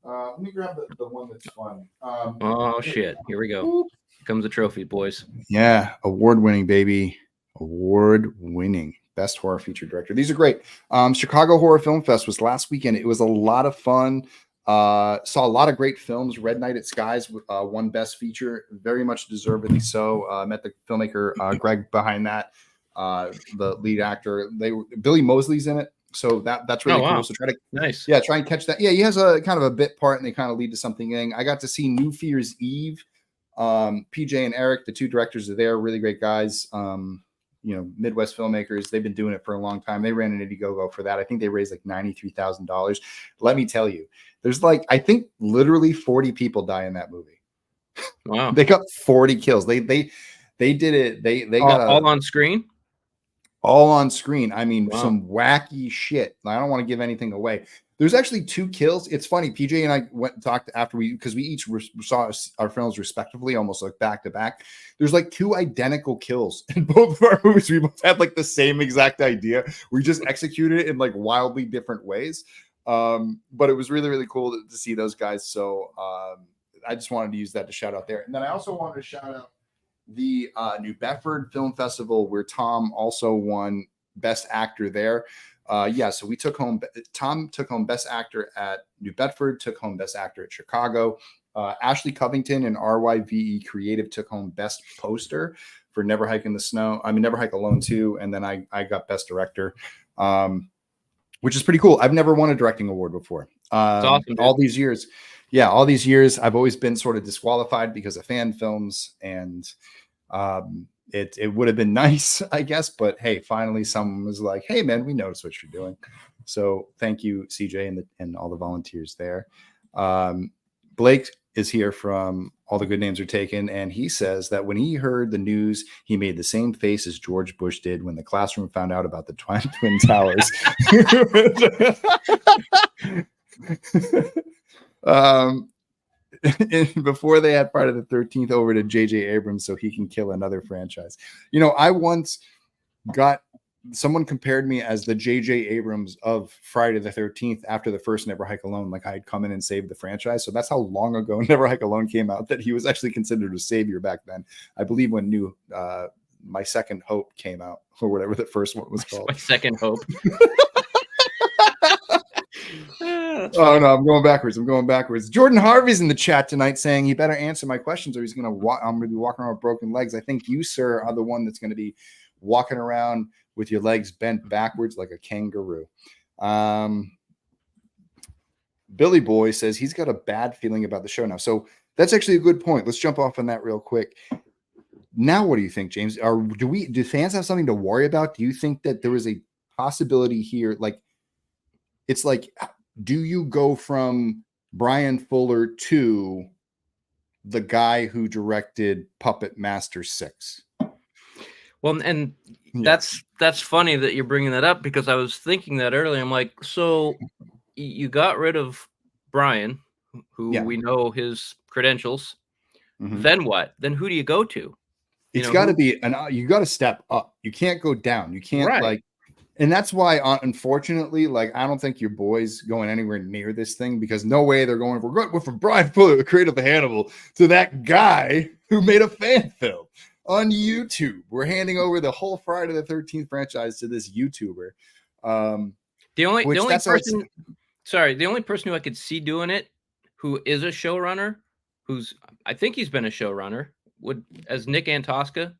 Let me grab the one that's fun. Oh shit! Here we go. Here comes the trophy, boys. Yeah, award-winning, baby. Award-winning. Best horror feature director. These are great. Chicago Horror Film Fest was last weekend. It was a lot of fun. Saw a lot of great films. Red Night at Skies won Best Feature, very much deservedly so. Met the filmmaker Greg behind that. The lead actor. Billy Mosley's in it. So that's really cool. So try and catch that. Yeah, he has a kind of a bit part, and they kind of lead to something. I got to see New Fear's Eve. PJ and Eric, the 2 directors, are there. Really great guys. Midwest filmmakers. They've been doing it for a long time. They ran an Indiegogo for that. I think they raised like $93,000. Let me tell you, there's like, I think literally 40 people die in that movie. Wow. They got 40 kills. They did it. They got all on screen. All on screen. I mean, some wacky shit. I don't want to give anything away. There's actually 2 kills. It's funny. PJ and I went and talked after because we each saw our films respectively, almost like back to back. There's like 2 identical kills in both of our movies. We both had like the same exact idea. We just executed it in like wildly different ways. But it was really, really cool to see those guys. So I just wanted to use that to shout out there. And then I also wanted to shout out the New Bedford Film Festival, where Tom also won Best Actor there. So Tom took home Best Actor at New Bedford, took home Best Actor at Chicago. Ashley Covington and RYVE Creative took home Best Poster for Never Hike in the Snow. I mean, Never Hike Alone too. And then I got Best Director, which is pretty cool. I've never won a directing award before. Awesome, all these years. Yeah, all these years I've always been sort of disqualified because of fan films, and it would have been nice, I guess, but hey, finally someone was like, hey man, we noticed what you're doing. So thank you, CJ, and all the volunteers there. Blake is here from All the Good Names Are Taken, and he says that when he heard the news, he made the same face as George Bush did when the classroom found out about the Twin Towers. Before they had Friday the 13th over to J.J. Abrams so he can kill another franchise. I once got someone compared me as the J.J. Abrams of Friday the 13th after the first Never Hike Alone. Like I had come in and saved the franchise. So that's how long ago Never Hike Alone came out, that he was actually considered a savior back then. I believe when My Second Hope came out, or whatever the first one was called. My Second Hope. Oh no, I'm going backwards. Jordan Harvey's in the chat tonight saying he better answer my questions or he's gonna I'm gonna be walking around with broken legs. I think you, sir, are the one that's gonna be walking around with your legs bent backwards like a kangaroo. Billy Boy says he's got a bad feeling about the show now. So that's actually a good point. Let's jump off on that real quick. Now, what do you think, James? Do fans have something to worry about? Do you think that there is a possibility here? Like, it's like, do you go from Bryan Fuller to the guy who directed Puppet Master 6? Well, and that's funny that you're bringing that up, because I was thinking that earlier. I'm like, so you got rid of Bryan, who we know his credentials. Mm-hmm. Then what? Then who do you go to? It's got to be you got to step up. You can't go down. You can't and that's why, unfortunately, like, I don't think your boy's going anywhere near this thing, because no way they're going, we're from Bryan Fuller, the creator of Hannibal, to that guy who made a fan film on YouTube. We're handing over the whole Friday the 13th franchise to this YouTuber. The only person who I could see doing it, who is a showrunner, I think he's been a showrunner, as Nick Antosca.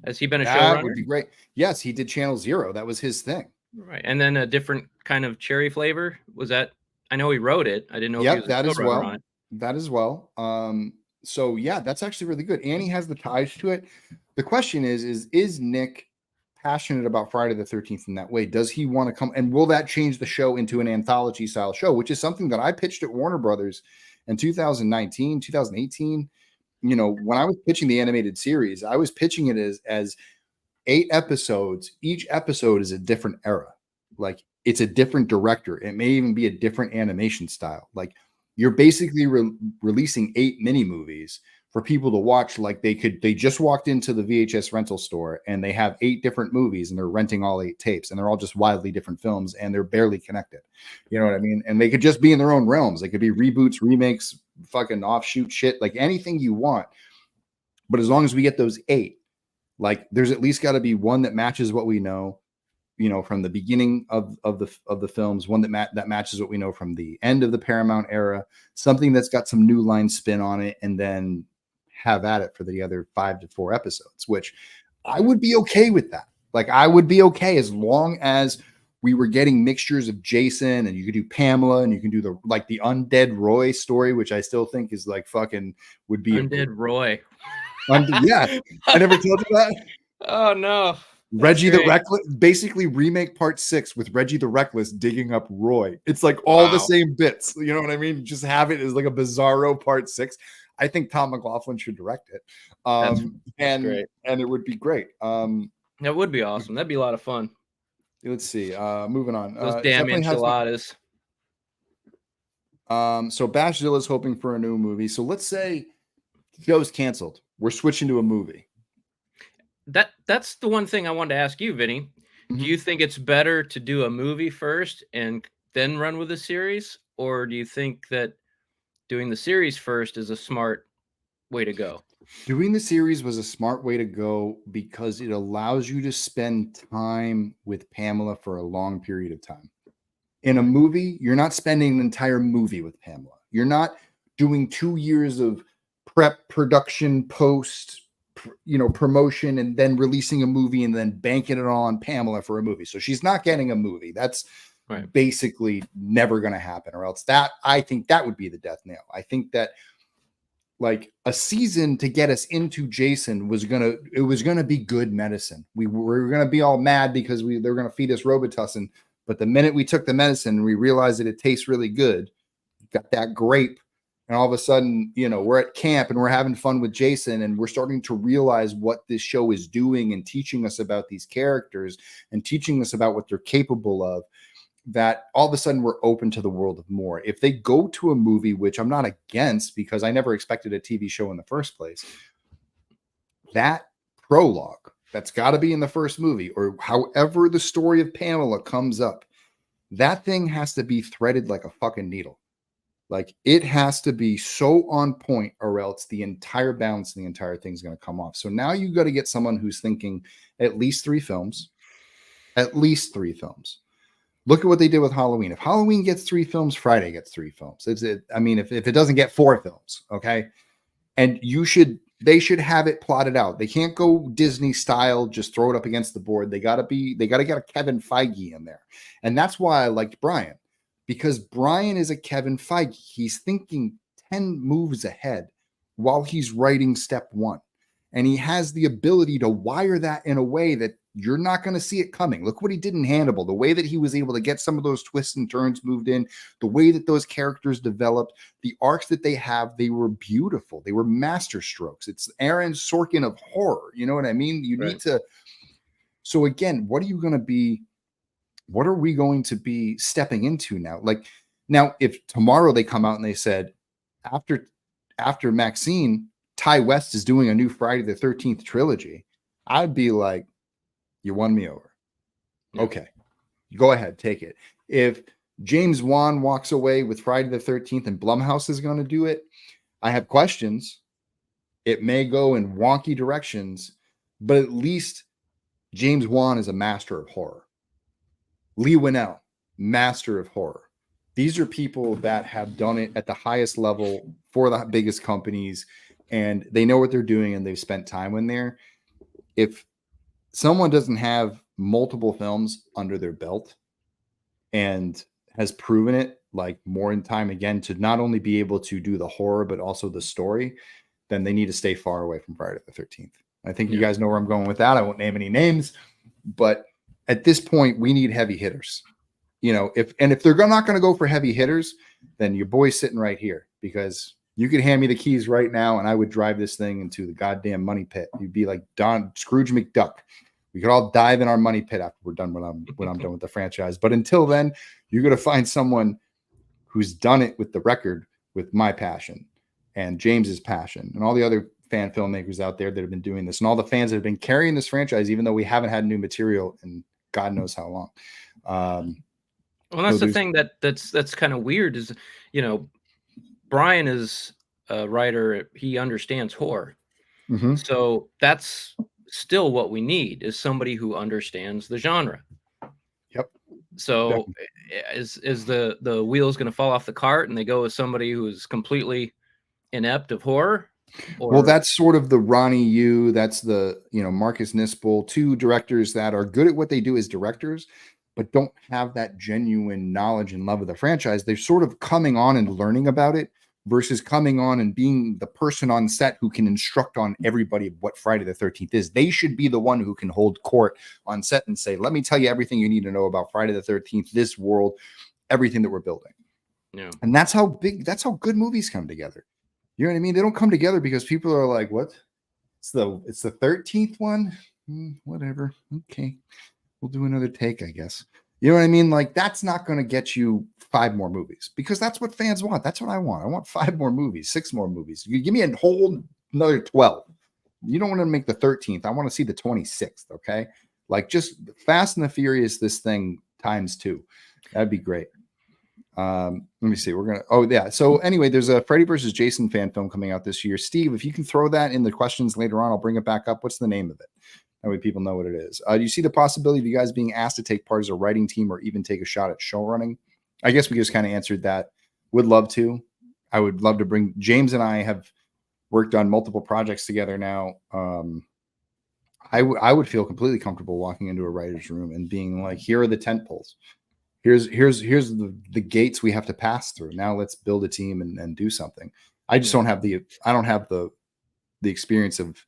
Has he been a showrunner? That would be great. Yes, he did Channel Zero. That was his thing. Right. And then a different kind of cherry flavor. Was that? I know he wrote it. I didn't know if he was a showrunner on it. That as well. So yeah, that's actually really good. Annie has the ties to it. The question is Nick passionate about Friday the 13th in that way? Does he want to come, and will that change the show into an anthology style show, which is something that I pitched at Warner Brothers in 2019, 2018. You know, when I was pitching the animated series, I was pitching it as 8 episodes. Each episode is a different era. Like, it's a different director. It may even be a different animation style. Like, you're basically releasing 8 mini movies for people to watch. Like, they just walked into the VHS rental store and they have 8 different movies and they're renting all 8 tapes, and they're all just wildly different films and they're barely connected. You know what I mean? And they could just be in their own realms. They could be reboots, remakes, fucking offshoot shit, like anything you want. But as long as we get those 8, like, there's at least got to be one that matches what we know, you know, from the beginning of the films, one that matches what we know from the end of the Paramount era, something that's got some new line spin on it, and then have at it for the other 5 to 4 episodes, which I would be okay with that. Like, I would be okay as long as we were getting mixtures of Jason, and you could do Pamela, and you can do the Undead Roy story, which I still think is like fucking would be Undead Roy. Yeah. I never told you that. Oh no. Reggie the Reckless, basically remake part 6 with Reggie the Reckless digging up Roy. It's like all the same bits. You know what I mean? Just have it as like a bizarro part 6. I think Tom McLaughlin should direct it. That's great. And it would be great. That would be awesome. That'd be a lot of fun. Let's see. Moving on. Those damn enchiladas. So Bashzilla is hoping for a new movie. So let's say the show's canceled. We're switching to a movie. That's the one thing I wanted to ask you, Vinny. Mm-hmm. Do you think it's better to do a movie first and then run with a series? Or do you think that doing the series first is a smart way to go? Doing the series was a smart way to go because it allows you to spend time with Pamela for a long period of time. In a movie, you're not spending an entire movie with Pamela. You're not doing 2 years of prep, production, post, promotion, and then releasing a movie and then banking it all on Pamela for a movie. So she's not getting a movie. That's basically never going to happen, or else I think that would be the death nail. I think that like a season to get us into Jason was going to be good medicine. We were going to be all mad because they're going to feed us Robitussin. But the minute we took the medicine, we realized that it tastes really good. Got that grape. And all of a sudden, we're at camp and we're having fun with Jason, and we're starting to realize what this show is doing and teaching us about these characters and teaching us about what they're capable of, that all of a sudden we're open to the world of more. If they go to a movie, which I'm not against because I never expected a TV show in the first place, that prologue, That's got to be in the first movie, or however the story of Pamela comes up. That thing has to be threaded like a fucking needle. Like, it has to be so on point, or else the entire balance and the entire thing's going to come off. So now you got to get someone who's thinking at least 3 films. At least 3 films. Look at what they did with Halloween. If Halloween gets 3 films, Friday gets 3 films. If it doesn't get 4 films, okay? And they should have it plotted out. They can't go Disney style, just throw it up against the board. They got to get a Kevin Feige in there. And that's why I liked Bryan, because Bryan is a Kevin Feige. He's thinking 10 moves ahead while he's writing step 1. And he has the ability to wire that in a way that you're not going to see it coming. Look what he did in Hannibal, the way that he was able to get some of those twists and turns moved in, the way that those characters developed, the arcs that they have, they were beautiful. They were master strokes. It's Aaron Sorkin of horror. You know what I mean? You need to. So again, what are we going to be stepping into now? Like, now, if tomorrow they come out and they said, after Maxine, Ty West is doing a new Friday the 13th trilogy, I'd be like, you won me over. Yeah. Okay, go ahead, take it. If James Wan walks away with Friday the 13th and Blumhouse is going to do it, I have questions. It may go in wonky directions, but at least James Wan is a master of horror. Lee Winnell, master of horror. These are people that have done it at the highest level for the biggest companies, and they know what they're doing, and they've spent time in there. If someone doesn't have multiple films under their belt and has proven it like more in time again to not only be able to do the horror, but also the story, then they need to stay far away from Friday the 13th. I think you guys know where I'm going with that. I won't name any names, but at this point we need heavy hitters. You know, if they're not going to go for heavy hitters, then your boy's sitting right here, because you could hand me the keys right now and I would drive this thing into the goddamn money pit. You'd be like Scrooge McDuck. We could all dive in our money pit after we're done when I'm done with the franchise. But until then, you're going to find someone who's done it with the record, with my passion and James's passion and all the other fan filmmakers out there that have been doing this, and all the fans that have been carrying this franchise, even though we haven't had new material in God knows how long. Well, that's the thing that's kind of weird is, you know, Bryan is a writer. He understands horror. Mm-hmm. So that's still what we need, is somebody who understands the genre. Yep. So is the wheels going to fall off the cart and they go with somebody who is completely inept of horror? Well, that's sort of the Ronnie Yu, that's the, Marcus Nispel, 2 directors that are good at what they do as directors, but don't have that genuine knowledge and love of the franchise. They're sort of coming on and learning about it versus coming on and being the person on set who can instruct on everybody what Friday the 13th is. They should be the one who can hold court on set and say, let me tell you everything you need to know about Friday the 13th, this world, everything that we're building. Yeah. And that's how good movies come together. You know what I mean? They don't come together because people are like, what? It's the 13th one? Whatever. Okay. We'll do another take, I guess. You know what I mean? Like, that's not going to get you 5 more movies, because that's what fans want. That's what I want. I want 5 more movies, 6 more movies. You give me a whole another 12. You don't want to make the 13th. I want to see the 26th. Okay. Like, just Fast and the Furious, this thing ×2. That'd be great. Let me see. So anyway, there's a Freddy versus Jason fan film coming out this year. Steve, if you can throw that in the questions later on, I'll bring it back up. What's the name of it? That way people know what it is. Do you see the possibility of you guys being asked to take part as a writing team or even take a shot at show running? I guess we just kind of answered that. Would love to. I would love to bring James, and I have worked on multiple projects together now. I would feel completely comfortable walking into a writer's room and being like, here are the tent poles. Here's the gates we have to pass through. Now let's build a team and do something. I just don't have the experience of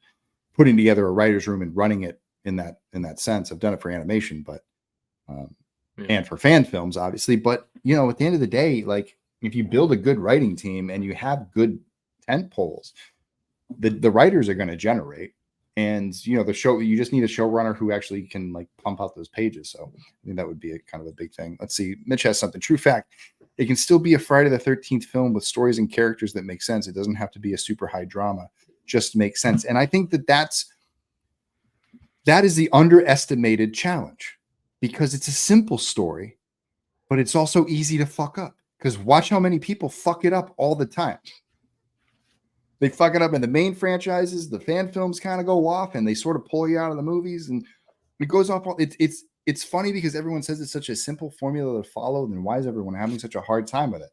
putting together a writer's room and running it in that sense. I've done it for animation, but and for fan films, obviously. But at the end of the day, like, if you build a good writing team and you have good tent poles, the writers are going to generate. And the show, you just need a showrunner who actually can like pump out those pages. So I think that would be a kind of a big thing. Let's see. Mitch has something. True fact. It can still be a Friday the 13th film with stories and characters that make sense. It doesn't have to be a super high drama. Just make sense. And I think that's that is the underestimated challenge, because it's a simple story, but it's also easy to fuck up. Because watch how many people fuck it up all the time. They fuck it up in the main franchises. The fan films kind of go off, and they sort of pull you out of the movies, and it goes off. It's funny because everyone says it's such a simple formula to follow. Then why is everyone having such a hard time with it?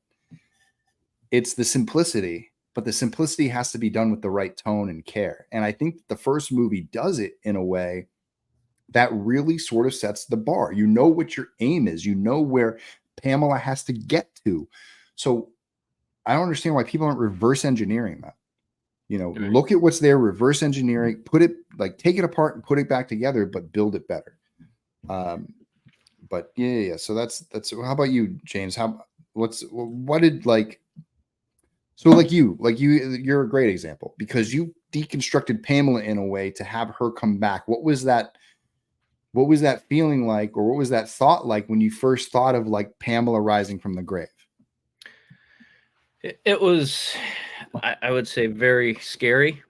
It's the simplicity, but the simplicity has to be done with the right tone and care. And I think the first movie does it in a way that really sort of sets the bar. You know what your aim is. You know where Pamela has to get to. So I don't understand why people aren't reverse engineering that. You know, look at what's there, reverse engineering, put it, like, take it apart and put it back together, but build it better. But yeah. So that's, how about you, James? You're a great example because you deconstructed Pamela in a way to have her come back. What was that feeling like, or what was that thought like when you first thought of like Pamela rising from the grave? It was, I would say, very scary,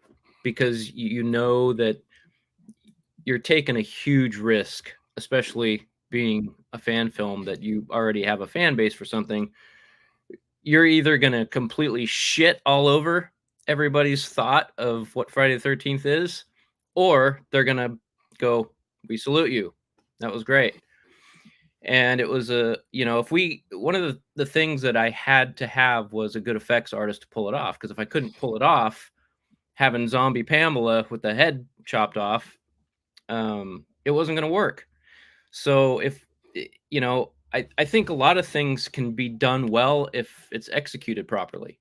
because you know that you're taking a huge risk, especially being a fan film that you already have a fan base for something. You're either going to completely shit all over everybody's thought of what Friday the 13th is, or they're going to go, "We salute you. That was great." And it was one of the things that I had to have was a good effects artist to pull it off. Because if I couldn't pull it off, having zombie Pamela with the head chopped off, it wasn't going to work. So I think a lot of things can be done well if it's executed properly.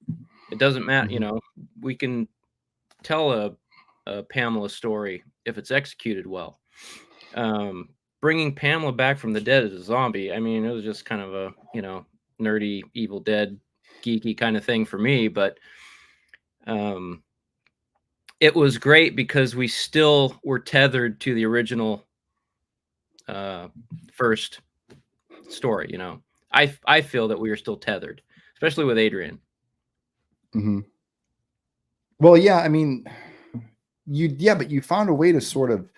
It doesn't matter. We can tell a Pamela story if it's executed well. Bringing Pamela back from the dead as a zombie, I mean, it was just kind of a, nerdy, Evil Dead, geeky kind of thing for me. But it was great because we still were tethered to the original first story. I feel that we are still tethered, especially with Adrian. Mm-hmm. Well, yeah, I mean, but you found a way to sort of,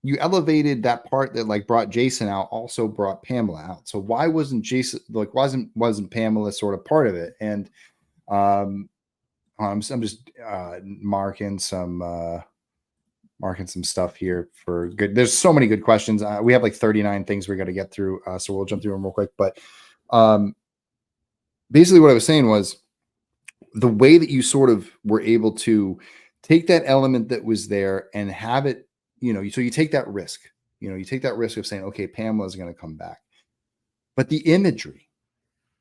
you elevated that part that like brought Jason out, also brought Pamela out. So why wasn't Jason, like, wasn't Pamela sort of part of it? And I'm just marking some stuff here for good. There's so many good questions. We have like 39 things we got to get through, so we'll jump through them real quick. But basically, what I was saying was the way that you sort of were able to take that element that was there and have it. So you take that risk, you take that risk of saying, okay, Pamela is going to come back, but the imagery,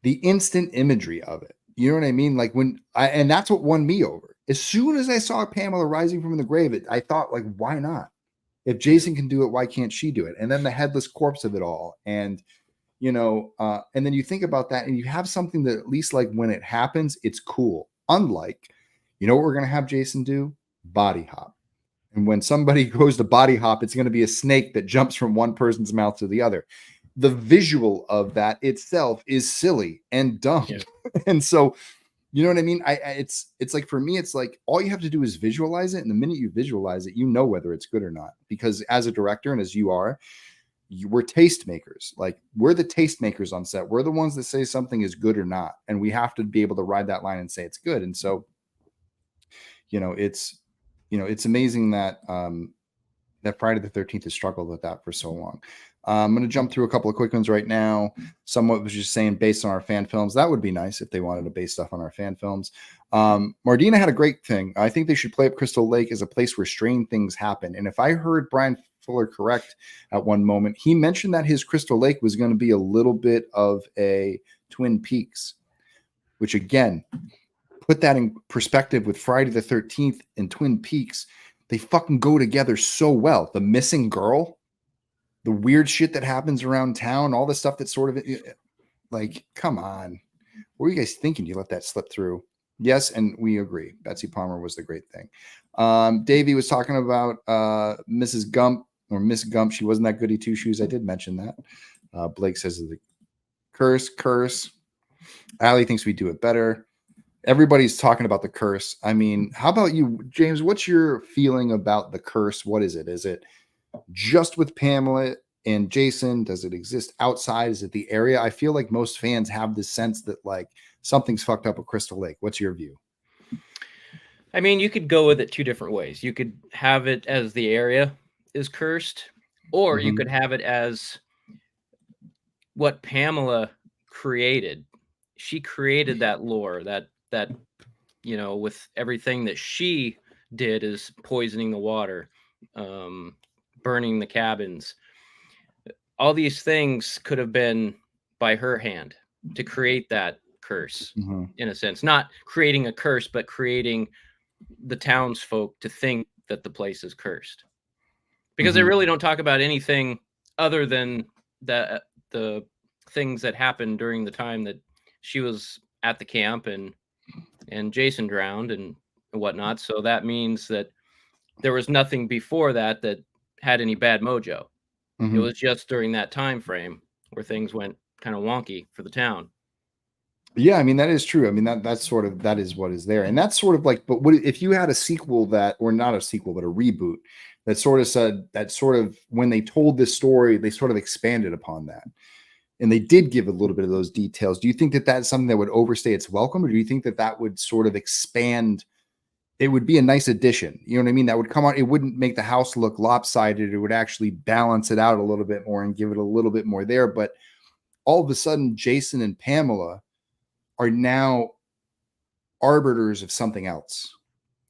the instant imagery of it, you know what I mean? Like and that's what won me over. As soon as I saw Pamela rising from the grave, I thought, like, why not? If Jason can do it, why can't she do it? And then the headless corpse of it all. And, and then you think about that and you have something that at least like when it happens, it's cool. Unlike, what we're going to have Jason do? Body hop. And when somebody goes to body hop, it's going to be a snake that jumps from one person's mouth to the other. The visual of that itself is silly and dumb. Yeah. And so, you know what I mean? It's like, for me, it's like all you have to do is visualize it. And the minute you visualize it, whether it's good or not. Because as a director, and as you are, we're tastemakers. Like, we're the tastemakers on set. We're the ones that say something is good or not. And we have to be able to ride that line and say it's good. And so, it's amazing that that Friday the 13th has struggled with that for so long. I'm going to jump through a couple of quick ones right now. Someone was just saying based on our fan films. That would be nice if they wanted to base stuff on our fan films. Mardina had a great thing. I think they should play up Crystal Lake as a place where strange things happen. And if I heard Bryan Fuller correct at one moment, he mentioned that his Crystal Lake was going to be a little bit of a Twin Peaks, which again, put that in perspective with Friday the 13th and Twin Peaks. They fucking go together so well. The missing girl, the weird shit that happens around town, all the stuff that's sort of like, come on. What were you guys thinking? You let that slip through. Yes, and we agree. Betsy Palmer was the great thing. Davey was talking about Mrs. Gump or Miss Gump. She wasn't that goody two shoes. I did mention that. Blake says the curse. Allie thinks we do it better. everybody's talking about the curse. I mean, how about you, James? What's your feeling about the curse? What is it? Is it just with Pamela and Jason? Does it exist outside? Is it the area? I feel like most fans have this sense that like something's fucked up at Crystal Lake. What's your view? I mean, you could go with it two different ways. You could have it as the area is cursed, or you could have it as what Pamela created. She created that lore, that with everything that she did is poisoning the water, burning the cabins. All these things could have been by her hand to create that curse, in a sense. Not creating a curse, but creating the townsfolk to think that the place is cursed, because they really don't talk about anything other than the things that happened during the time that she was at the camp and Jason drowned and whatnot. So that means that there was nothing before that that had any bad mojo. It was just during that time frame where things went kind of wonky for the town. Yeah, I mean, that is true. I mean, that is what is there. And that's sort of like, but what if you had a sequel that, or not a sequel, but a reboot that sort of said that sort of when they told this story, they sort of expanded upon that. And they did give a little bit of those details. Do you think that that's something that would overstay its welcome? Or do you think that that would sort of expand? It would be a nice addition. You know what I mean? That would come on. It wouldn't make the house look lopsided. It would actually balance it out a little bit more and give it a little bit more there. But all of a sudden, Jason and Pamela are now arbiters of something else.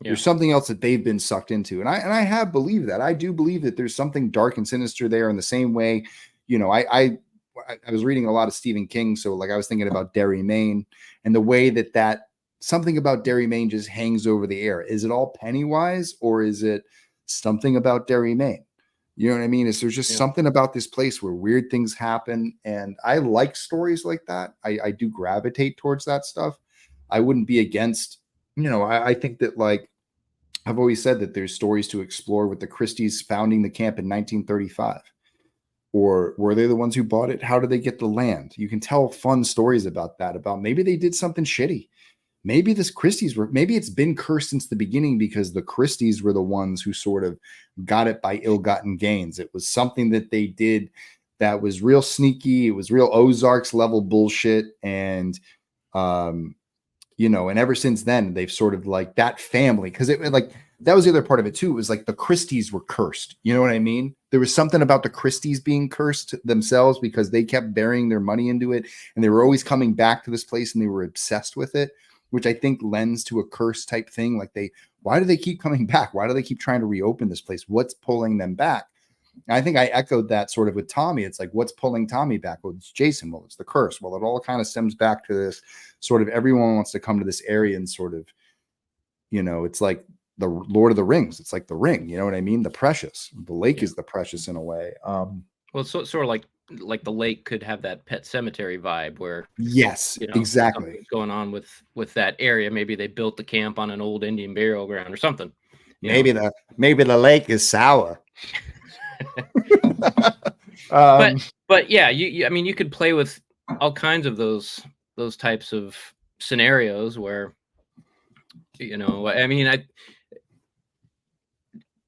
Yeah. There's something else that they've been sucked into. And I have believed that. I do believe that there's something dark and sinister there in the same way. You know, I was reading a lot of Stephen King. So like I was thinking about Derry, Maine, and the way that something about Derry, Maine just hangs over the air. Is it all Pennywise, or is it something about Derry, Maine? You know what I mean? Is there's just something about this place where weird things happen. And I like stories like that. I do gravitate towards that stuff. I wouldn't be against, I think that, like, I've always said that there's stories to explore with the Christies founding the camp in 1935. Or were they the ones who bought it? How did they get the land? You can tell fun stories about that, about maybe they did something shitty. Maybe maybe it's been cursed since the beginning because the Christies were the ones who sort of got it by ill-gotten gains. It was something that they did that was real sneaky. It was real Ozarks level bullshit. And, and ever since then, they've sort of like that family, because it like, that was the other part of it too. It was like the Christies were cursed. You know what I mean? There was something about the Christies being cursed themselves because they kept burying their money into it. And they were always coming back to this place and they were obsessed with it, which I think lends to a curse type thing. Like why do they keep coming back? Why do they keep trying to reopen this place? What's pulling them back? And I think I echoed that sort of with Tommy. It's like, what's pulling Tommy back? Well, it's Jason. Well, it's the curse. Well, it all kind of stems back to this sort of everyone wants to come to this area and sort of, it's like the Lord of the Rings. It's like the ring. You know what I mean? The precious. The lake is the precious in a way. Well, it's sort of like the lake could have that Pet Cemetery vibe where exactly what's going on with that area. Maybe they built the camp on an old Indian burial ground or something. Maybe the lake is sour. but yeah, you could play with all kinds of those types of scenarios where,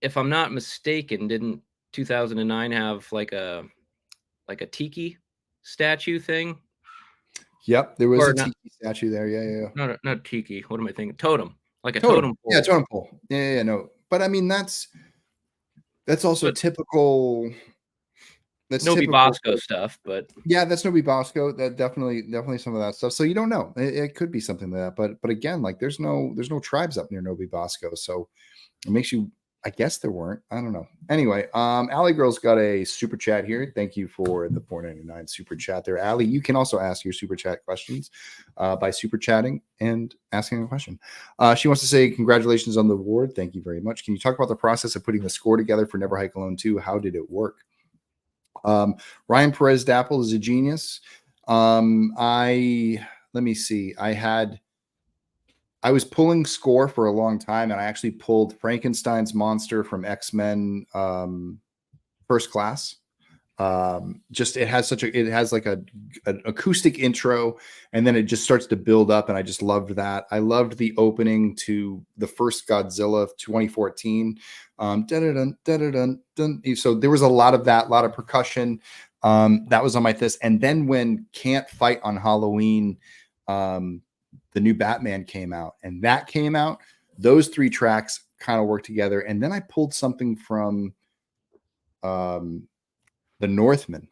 if I'm not mistaken, didn't 2009 have like a tiki statue thing? Yep, there was tiki statue there. Yeah. Not tiki. What am I thinking? Totem, like a totem pole. Yeah, totem pole. Yeah, no. But I mean, that's also typical. That's Nobi Bosco stuff, but yeah, that's Nobi Bosco. That definitely some of that stuff. So you don't know. It could be something like that. But again, like there's no tribes up near Nobi Bosco, so it makes you. I guess there weren't. I don't know. Anyway, Allie Girl's got a super chat here. Thank you for the $4.99 super chat there, Allie. You can also ask your super chat questions by super chatting and asking a question. She wants to say congratulations on the award. Thank you very much. Can you talk about the process of putting the score together for Never Hike Alone 2? How did it work? Ryan Perez Dapple is a genius. Let me see. I was pulling score for a long time, and I actually pulled Frankenstein's monster from X-Men First Class. just it has like an acoustic intro, and then it just starts to build up, and I just loved that. I loved the opening to the first Godzilla of 2014. Dun, dun, dun, dun. So there was a lot of that, a lot of percussion. That was on my list. And then when Can't Fight on Halloween, the new Batman came out, those 3 tracks kind of work together. And then I pulled something from The Northman.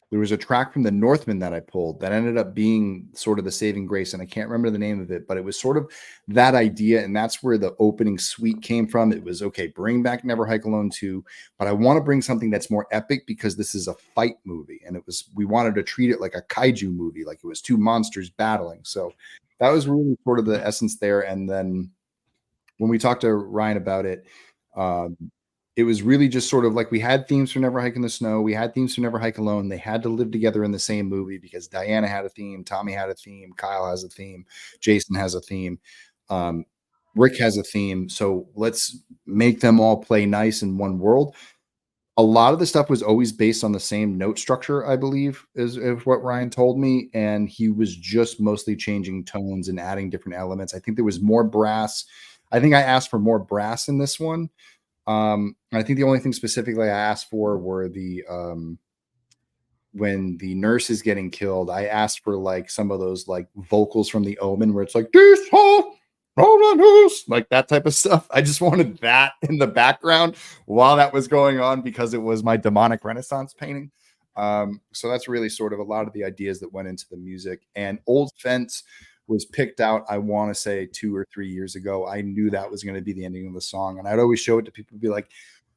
There was a track from The Northman that I pulled that ended up being sort of the saving grace, and I can't remember the name of it, but it was sort of that idea, and that's where the opening suite came from. It was, okay, bring back Never Hike Alone 2, but I want to bring something that's more epic because this is a fight movie, and we wanted to treat it like a kaiju movie, like it was 2 monsters battling. So that was really sort of the essence there. And then when we talked to Ryan about it, it was really just sort of like we had themes for Never Hike in the Snow. We had themes for Never Hike Alone. They had to live together in the same movie because Diana had a theme, Tommy had a theme, Kyle has a theme, Jason has a theme, Rick has a theme. So let's make them all play nice in one world. A lot of the stuff was always based on the same note structure, I believe, is what Ryan told me. And he was just mostly changing tones and adding different elements. I think there was more brass. I think I asked for more brass in this one. I think the only thing specifically I asked for were the when the nurse is getting killed, I asked for like some of those like vocals from The Omen where it's like this whole like that type of stuff. I just wanted that in the background while that was going on because it was my demonic Renaissance painting. So that's really sort of a lot of the ideas that went into the music. And Old Fence was picked out, I want to say 2 or 3 years ago. I knew that was going to be the ending of the song. And I'd always show it to people, be like,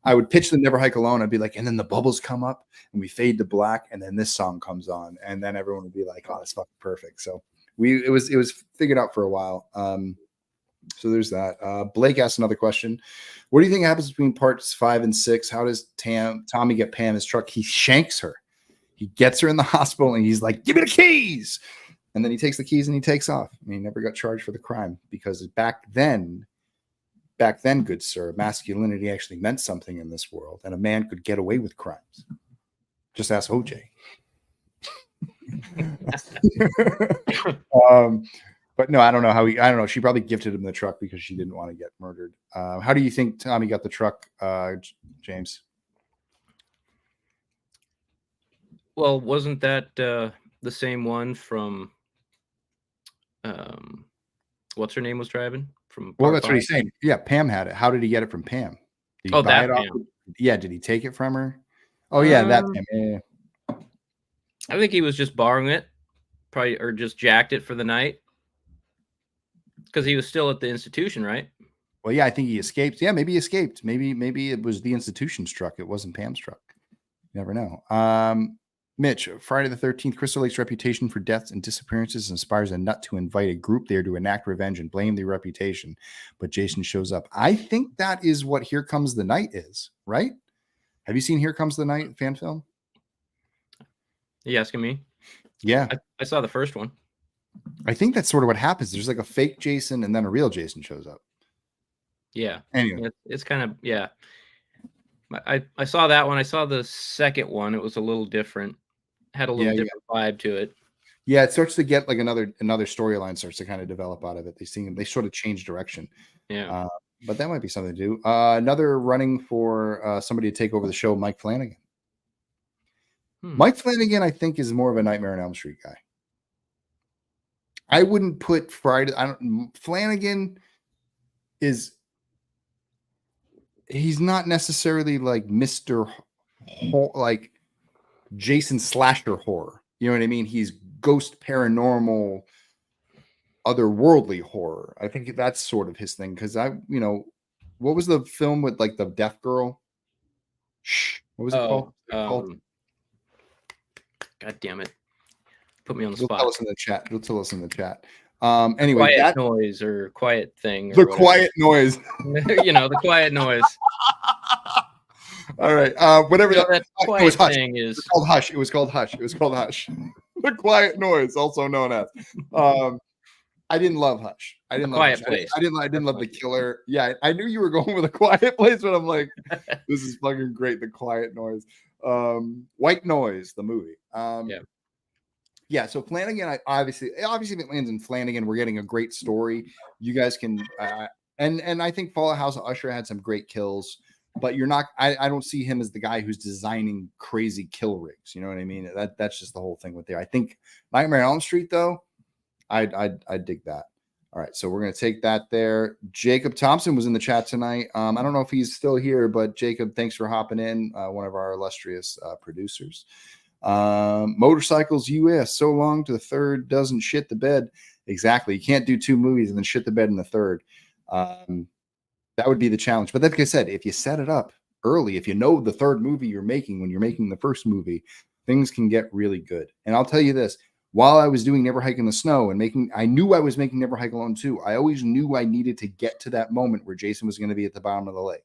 I would pitch the Never Hike Alone. I'd be like, and then the bubbles come up and we fade to black. And then this song comes on. And then everyone would be like, oh, that's fucking perfect. So it was figured out for a while. So there's that. Blake asked another question. What do you think happens between parts 5 and 6? How does Tommy get Pam his truck? He shanks her. He gets her in the hospital and he's like, give me the keys. And then he takes the keys and he takes off. I mean, he never got charged for the crime because back then, good sir, masculinity actually meant something in this world, and a man could get away with crimes. Just ask OJ. But no, I don't know I don't know. She probably gifted him the truck because she didn't want to get murdered. How do you think Tommy got the truck, James? Well, wasn't that the same one from what's her name was driving from? Well, that's 5? What he's saying. Yeah, Pam had it. How did he get it from Pam? Did he buy it off? Yeah, did he take it from her? Oh yeah, that Pam. Yeah. I think he was just borrowing it, probably, or just jacked it for the night, because he was still at the institution, right? Well, yeah, I think he escaped. Yeah, maybe he escaped. Maybe it was the institution's truck. It wasn't Pam's truck. You never know. Mitch, Friday the 13th, Crystal Lake's reputation for deaths and disappearances inspires a nut to invite a group there to enact revenge and blame the reputation. But Jason shows up. I think that is what Here Comes the Night is, right? Have you seen Here Comes the Night fan film? Are you asking me? Yeah. I saw the first one. I think that's sort of what happens. There's like a fake Jason and then a real Jason shows up. Yeah. Anyway. It's kind of, yeah. I saw that one. I saw the second one. It was a little different. Had a little different vibe to it. Yeah, it starts to get like another storyline starts to kind of develop out of it. They sort of change direction. Yeah. But that might be something to do. Another running for somebody to take over the show, Mike Flanagan. Mike Flanagan, I think, is more of a Nightmare on Elm Street guy. I wouldn't put Flanagan is, he's not necessarily like Mr. like Jason slasher horror. You know what I mean? He's ghost, paranormal, otherworldly horror. I think that's sort of his thing. Because what was the film with like the deaf girl? What was it called? God damn it. Put me on the spot. Tell us in the chat. Tell us in the chat. Anyway, quiet noise or quiet thing. The quiet noise. The quiet noise. All right. Whatever that quiet thing is. It's called Hush. It was called Hush. The quiet noise, also known as. I didn't love Hush. I didn't love Quiet Place. I didn't love The Killer. Yeah, I knew you were going with A Quiet Place, but I'm like, this is fucking great. The quiet noise. White Noise, the movie. Yeah. Yeah, so Flanagan, obviously if it lands in Flanagan, we're getting a great story. You guys can, and I think Fallout House of Usher had some great kills, but you're not. I don't see him as the guy who's designing crazy kill rigs. You know what I mean? That's just the whole thing with there. I think Nightmare on Elm Street, though, I dig that. All right, so we're gonna take that there. Jacob Thompson was in the chat tonight. I don't know if he's still here, but Jacob, thanks for hopping in. One of our illustrious producers. Motorcycles US, so long to the third doesn't shit the bed. Exactly. You can't do 2 movies and then shit the bed in the third. That would be the challenge. But like I said, if you set it up early, if you know the third movie you're making when you're making the first movie, things can get really good. And I'll tell you this, while I was doing Never Hike in the Snow and I knew I was making Never Hike Alone 2, I always knew I needed to get to that moment where Jason was going to be at the bottom of the lake.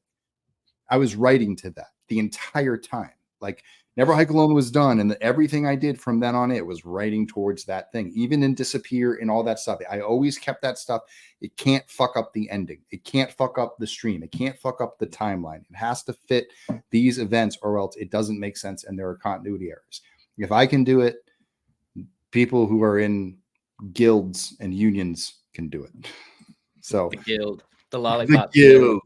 I was writing to that the entire time. Like, Never Hike Alone was done, and everything I did from then on, it was writing towards that thing. Even in Disappear and all that stuff, I always kept that stuff. It can't fuck up the ending. It can't fuck up the stream. It can't fuck up the timeline. It has to fit these events, or else it doesn't make sense, and there are continuity errors. If I can do it, people who are in guilds and unions can do it. So the guild, the lollipop guild.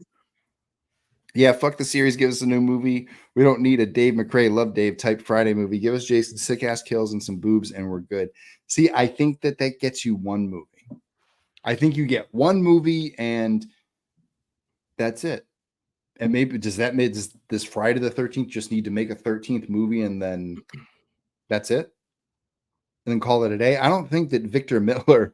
Yeah, fuck the series. Give us a new movie. We don't need a Dave McRae, Love Dave type Friday movie. Give us Jason sick ass kills and some boobs, and we're good. See, I think that gets you one movie. I think you get one movie, and that's it. And maybe does this Friday the 13th just need to make a 13th movie, and then that's it, and then call it a day? I don't think that Victor Miller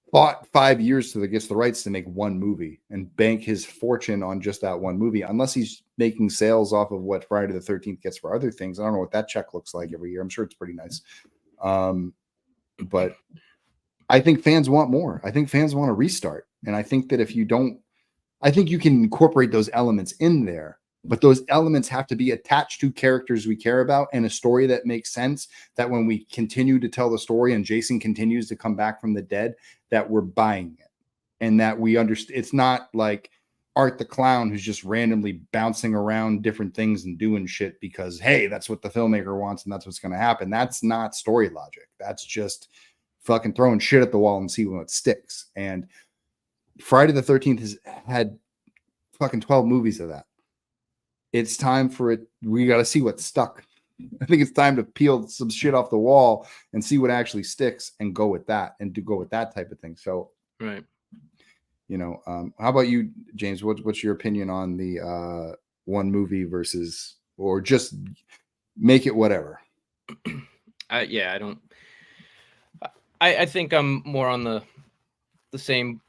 fought 5 years till he gets the rights to make one movie and bank his fortune on just that one movie, unless he's making sales off of what Friday the 13th gets for other things. I don't know what that check looks like every year. I'm sure it's pretty nice. But I think fans want more. I think fans want to restart. And I think that I think you can incorporate those elements in there, but those elements have to be attached to characters we care about and a story that makes sense, that when we continue to tell the story and Jason continues to come back from the dead, that we're buying it, and that we understand. It's not like Art the Clown who's just randomly bouncing around different things and doing shit because, hey, that's what the filmmaker wants and that's what's going to happen. That's not story logic. That's just fucking throwing shit at the wall and see what sticks. And Friday the 13th has had fucking 12 movies of that. It's time for it. We got to see what stuck. I think it's time to peel some shit off the wall and see what actually sticks and go with that, and to go with that type of thing. So, right. You know, how about you, James? What's your opinion on the one movie versus, or just make it whatever? Yeah, I don't. I think I'm more on the same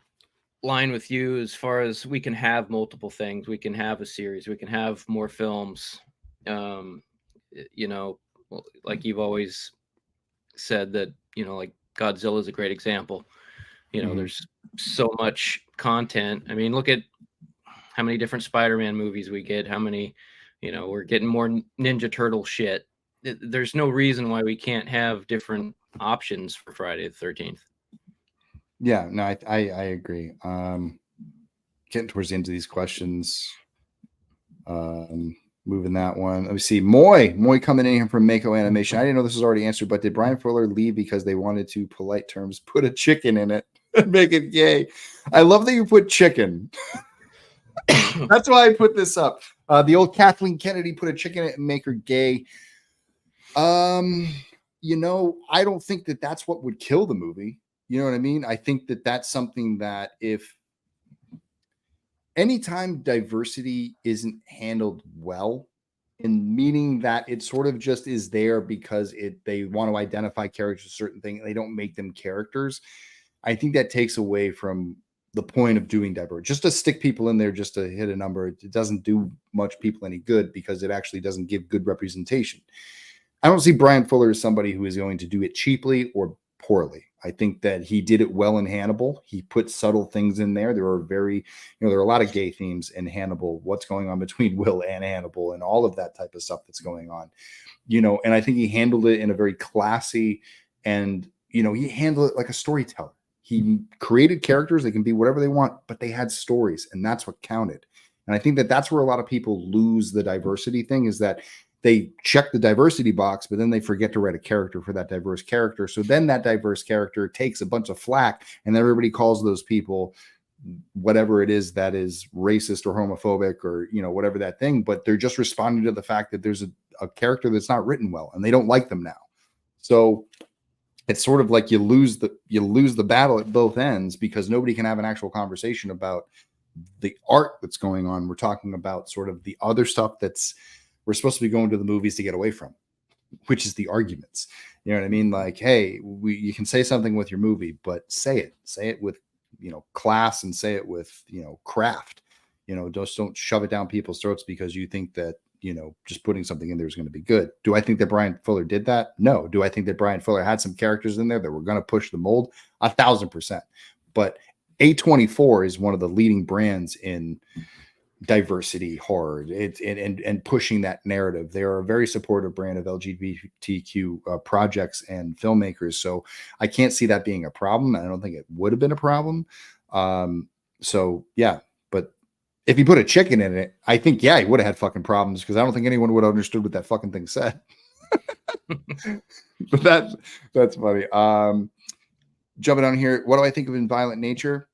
line with you as far as we can have multiple things. We can have a series. We can have more films. You know, like you've always said that, you know, like Godzilla is a great example. You know, there's so much content. I mean, look at how many different Spider-Man movies we get, how many, you know, we're getting more Ninja Turtle shit. There's no reason why we can't have different options for Friday the 13th. Yeah, no, I agree. Getting towards the end of these questions. Moving that one. Let me see. Moy coming in here from Mako Animation. I didn't know this was already answered, but did Bryan Fuller leave because they wanted to, polite terms, put a chicken in it and make it gay? I love that you put chicken. That's why I put this up. The old Kathleen Kennedy put a chicken in it and make her gay. You know, I don't think that that's what would kill the movie. You know what I mean? I think that that's something that if anytime diversity isn't handled well, in meaning that it sort of just is there because they want to identify characters with certain things, they don't make them characters, I think that takes away from the point of doing diversity. Just to stick people in there just to hit a number, it doesn't do much people any good because it actually doesn't give good representation. I don't see Bryan Fuller as somebody who is going to do it cheaply or poorly. I think that he did it well in Hannibal. He put subtle things in there. There are there are a lot of gay themes in Hannibal. What's going on between Will and Hannibal and all of that type of stuff that's going on, you know, and I think he handled it in a very classy and, you know, he handled it like a storyteller. He created characters. They can be whatever they want, but they had stories, and that's what counted. And I think that that's where a lot of people lose the diversity thing, is that they check the diversity box, but then they forget to write a character for that diverse character. So then that diverse character takes a bunch of flack, and everybody calls those people whatever it is that is racist or homophobic or, you know, whatever that thing, but they're just responding to the fact that there's a character that's not written well and they don't like them now. So it's sort of like you lose the battle at both ends, because nobody can have an actual conversation about the art that's going on. We're talking about sort of the other stuff we're supposed to be going to the movies to get away from, which is the arguments. You know what I mean? Like, hey, you can say something with your movie, but say it with, you know, class, and say it with, you know, craft. You know, just don't shove it down people's throats because you think that, you know, just putting something in there is going to be good. Do I think that Bryan Fuller did that? No. Do I think that Bryan Fuller had some characters in there that were going to push the mold? 1,000%. But A24 is one of the leading brands in diversity horror and pushing that narrative. They are a very supportive brand of LGBTQ projects and filmmakers. So I can't see that being a problem. I don't think it would have been a problem. So yeah, but if he put a chicken in it, I think, yeah, he would have had fucking problems, because I don't think anyone would have understood what that fucking thing said. But that's funny. Jumping on here, what do I think of In Violent Nature?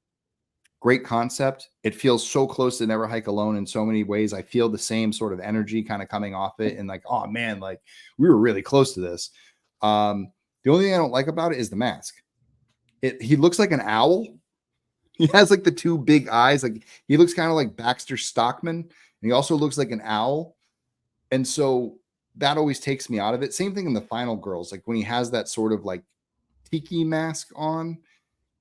Great concept. It feels so close to Never Hike Alone in so many ways. I feel the same sort of energy kind of coming off it, and like, oh man, like we were really close to this. The only thing I don't like about it is the mask. He looks like an owl. He has like the two big eyes. Like he looks kind of like Baxter Stockman, and he also looks like an owl. And so that always takes me out of it. Same thing in the Final Girls. Like when he has that sort of like tiki mask on,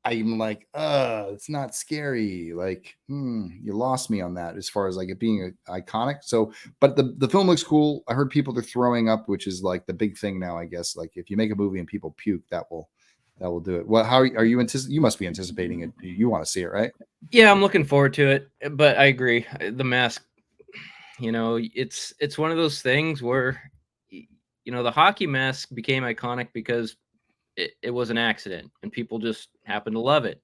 I'm like, it's not scary. Like, you lost me on that as far as like it being iconic. So, but the film looks cool. I heard people are throwing up, which is like the big thing now, I guess. Like if you make a movie and people puke, that will do it. Well, how are you you must be anticipating it. You want to see it, right? Yeah, I'm looking forward to it, but I agree. The mask, you know, it's one of those things where, you know, the hockey mask became iconic because it was an accident and people just happen to love it.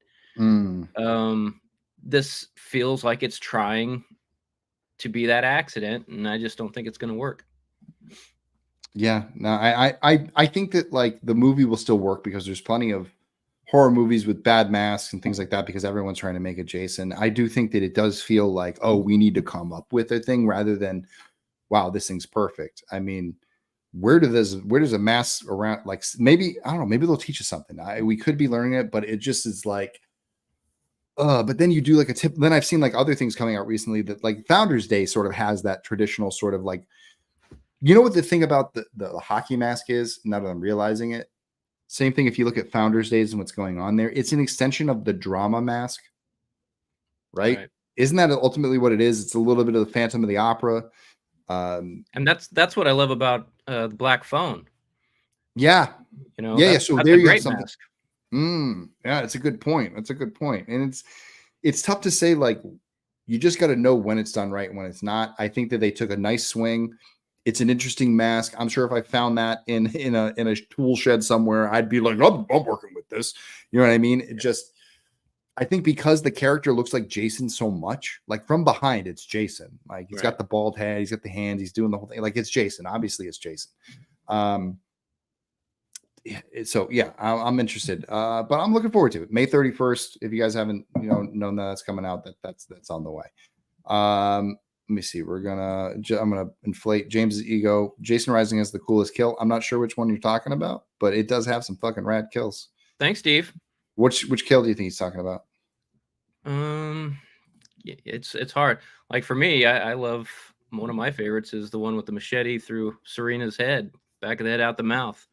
This feels like it's trying to be that accident, and I just don't think it's going to work. Yeah, no, I think that like the movie will still work, because there's plenty of horror movies with bad masks and things like that, because everyone's trying to make it Jason. I do think that it does feel like, oh, we need to come up with a thing rather than, wow, this thing's perfect. I mean, where does a mask around, like, maybe, I don't know, maybe they'll teach us something. We could be learning it, but it just is like, but then you do like a tip. Then I've seen like other things coming out recently that like Founders Day sort of has that traditional sort of like, you know what the thing about the hockey mask is, now that I'm realizing it? Same thing if you look at Founders Days and what's going on there. It's an extension of the drama mask, right? Isn't that ultimately what it is? It's a little bit of the Phantom of the Opera. And that's what I love about the Black Phone. Yeah. You know, yeah. So there you have something. Mask. Yeah, it's a good point. That's a good point. And it's tough to say, like, you just got to know when it's done right and when it's not. I think that they took a nice swing. It's an interesting mask. I'm sure if I found that in a tool shed somewhere, I'd be like, I'm working with this. You know what I mean? It just, I think because the character looks like Jason so much, like from behind, it's Jason. Like he's got the bald head, he's got the hands, he's doing the whole thing. Like it's Jason. Obviously, it's Jason. So yeah, I'm interested. But I'm looking forward to it. May 31st. If you guys haven't, known that that's coming out, that's on the way. Let me see. I'm gonna inflate James's ego. Jason Rising has the coolest kill. I'm not sure which one you're talking about, but it does have some fucking rad kills. Thanks, Steve. Which kill do you think he's talking about? It's hard. Like for me, I love, one of my favorites is the one with the machete through Serena's head, back of the head, out the mouth.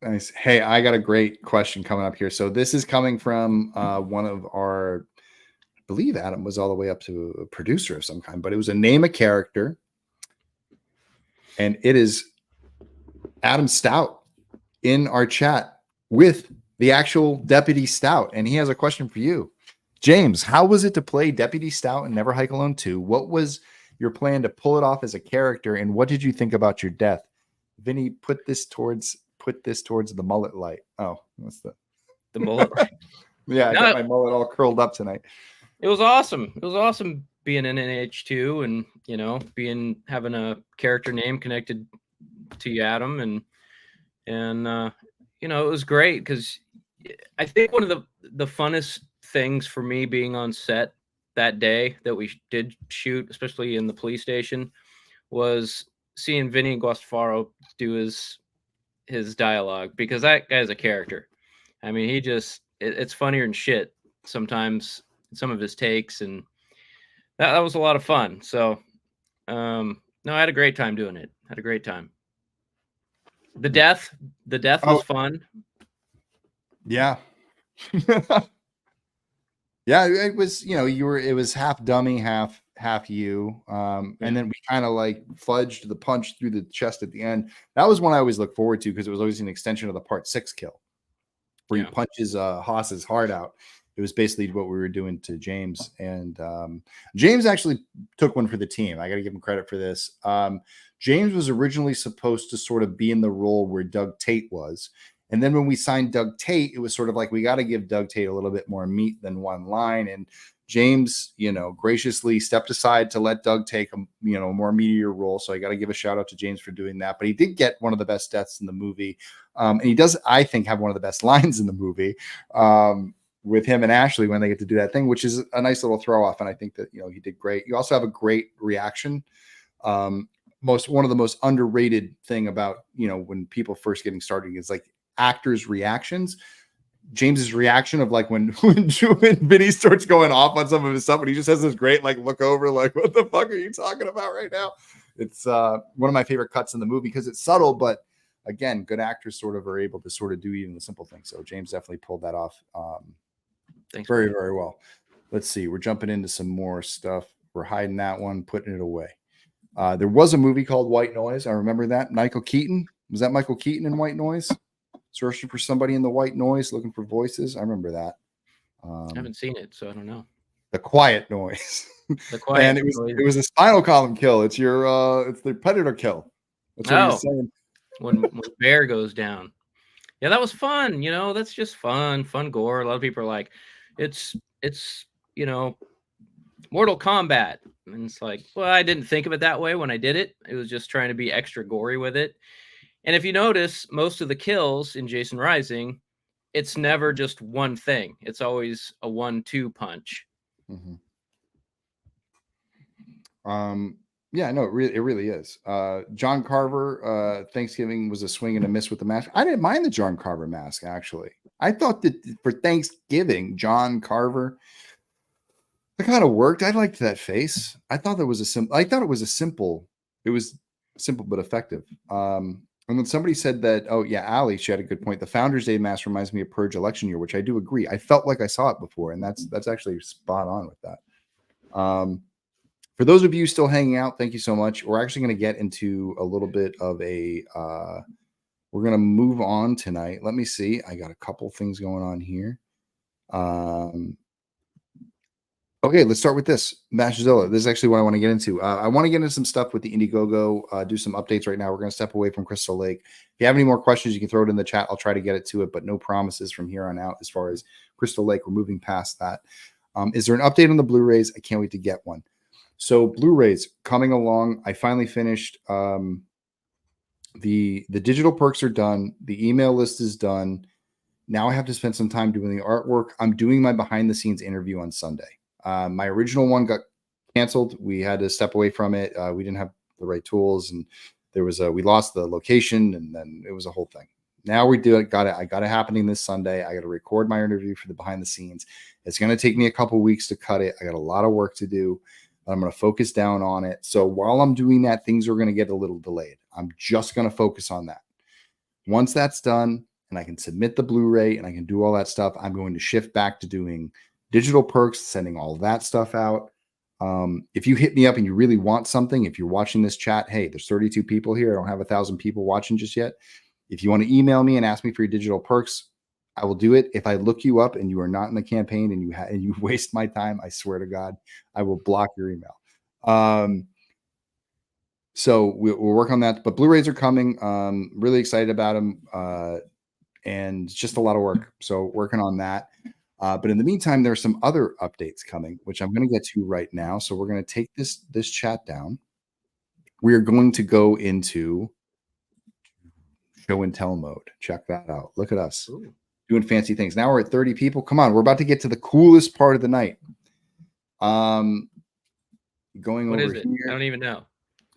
Nice. Hey, I got a great question coming up here. So this is coming from one of our, I believe Adam was all the way up to a producer of some kind, but it was a name a character. And it is Adam Stout in our chat with the actual Deputy Stout. And he has a question for you. James, how was it to play Deputy Stout in Never Hike Alone 2? What was your plan to pull it off as a character? And what did you think about your death? Vinny, put this towards the mullet light. Oh, what's the mullet light? Yeah, I got my mullet all curled up tonight. It was awesome. It was awesome being in NH2 and, you know, having a character name connected to you, Adam. And you know, it was great because I think one of the funnest things for me being on set that day that we did shoot, especially in the police station, was seeing Vinny Guastafaro do his dialogue, because that guy's a character. I mean, he just, it's funnier than shit sometimes, some of his takes, and that was a lot of fun. So, no, I had a great time doing it. Had a great time. The death was fun. Yeah. Yeah, it was, you know, it was half dummy, half you. And then we kind of like fudged the punch through the chest at the end. That was one I always look forward to, because it was always an extension of the part 6 kill, where he punches Haas's heart out. It was basically what we were doing to James. And James actually took one for the team. I got to give him credit for this. James was originally supposed to sort of be in the role where Doug Tate was. And then when we signed Doug Tate, it was sort of like, we got to give Doug Tate a little bit more meat than one line. And James, you know, graciously stepped aside to let Doug take a, you know, more meatier role. So I got to give a shout out to James for doing that. But he did get one of the best deaths in the movie. And he does, I think, have one of the best lines in the movie with him and Ashley when they get to do that thing, which is a nice little throw off. And I think that, you know, he did great. You also have a great reaction. One of the most underrated thing about, you know, when people first getting started is like actors' reactions. James's reaction of like when Vinny starts going off on some of his stuff, and he just has this great like look over, like, what the fuck are you talking about right now? It's one of my favorite cuts in the movie because it's subtle, but again, good actors sort of are able to sort of do even the simple things. So James definitely pulled that off very, very well. Let's see. We're jumping into some more stuff. We're hiding that one, putting it away. There was a movie called White Noise. I remember that. Michael Keaton. Was that Michael Keaton in White Noise? Searching for somebody in the white noise, looking for voices. I remember that. I haven't seen it, so I don't know. The Quiet Noise. The Quiet and it was a spinal column kill. It's it's the predator kill. That's what he's saying. when Bear goes down. Yeah, that was fun. You know, that's just fun gore. A lot of people are like, it's you know, Mortal Kombat. And it's like, well, I didn't think of it that way when I did it. It was just trying to be extra gory with it. And if you notice, most of the kills in Jason Rising, it's never just one thing. It's always a 1-2 punch. Mm-hmm. Yeah, no, it really is. John Carver, Thanksgiving was a swing and a miss with the mask. I didn't mind the John Carver mask, actually. I thought that for Thanksgiving, John Carver, it kind of worked. I liked that face. I thought it was simple but effective. And then somebody said that, oh yeah, Allie, she had a good point. The Founders Day mask reminds me of Purge election year, which I do agree. I felt like I saw it before, and that's actually spot on with that. For those of you still hanging out, thank you so much. We're actually going to get into a little bit of a, we're going to move on tonight. Let me see. I got a couple things going on here. Okay, let's start with this. Mashzilla. This is actually what I want to get into. I want to get into some stuff with the Indiegogo, do some updates right now. We're going to step away from Crystal Lake. If you have any more questions, you can throw it in the chat. I'll try to get it to it, but no promises from here on out as far as Crystal Lake. We're moving past that. Is there an update on the Blu-rays? I can't wait to get one. So Blu-rays coming along. I finally finished. The digital perks are done. The email list is done. Now I have to spend some time doing the artwork. I'm doing my behind-the-scenes interview on Sunday. My original one got canceled. We had to step away from it. We didn't have the right tools, and there was we lost the location, and then it was a whole thing. Now we do it. I got it happening this Sunday. I got to record my interview for the behind the scenes. It's going to take me a couple weeks to cut it. I got a lot of work to do. I'm going to focus down on it. So while I'm doing that, things are going to get a little delayed. I'm just going to focus on that. Once that's done and I can submit the Blu-ray and I can do all that stuff, I'm going to shift back to doing digital perks, sending all that stuff out. If you hit me up and you really want something, if you're watching this chat, hey, there's 32 people here. I don't have 1,000 people watching just yet. If you want to email me and ask me for your digital perks, I will do it. If I look you up and you are not in the campaign and you waste my time, I swear to God, I will block your email. So we'll work on that. But Blu-rays are coming. Really excited about them. And it's just a lot of work. So working on that. But in the meantime, there are some other updates coming, which I'm going to get to right now. So we're going to take this chat down. We are going to go into show and tell mode. Check that out. Look at us doing fancy things. Now we're at 30 people. Come on, we're about to get to the coolest part of the night. Going what over is it? here. I don't even know.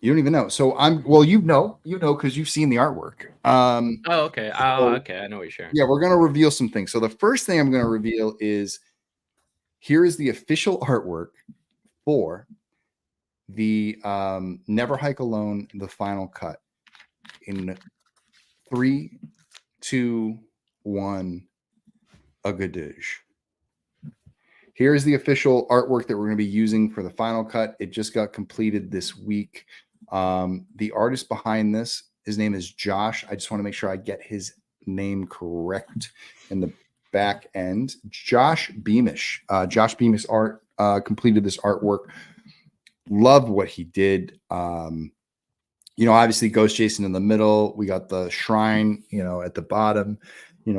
You don't even know. So you know, because you've seen the artwork. Oh, okay. Okay. I know what you're sharing. Yeah, we're going to reveal some things. So the first thing I'm going to reveal is here is the official artwork for the Never Hike Alone, the final cut. In 3, 2, 1, a gadoosh. Here's the official artwork that we're going to be using for the final cut. It just got completed this week. The artist behind this, his name is Josh. I just want to make sure I get his name correct in the back end. Josh Beamish. Josh Beamish art completed this artwork. Loved what he did. Obviously Ghost Jason in the middle. We got the shrine, at the bottom.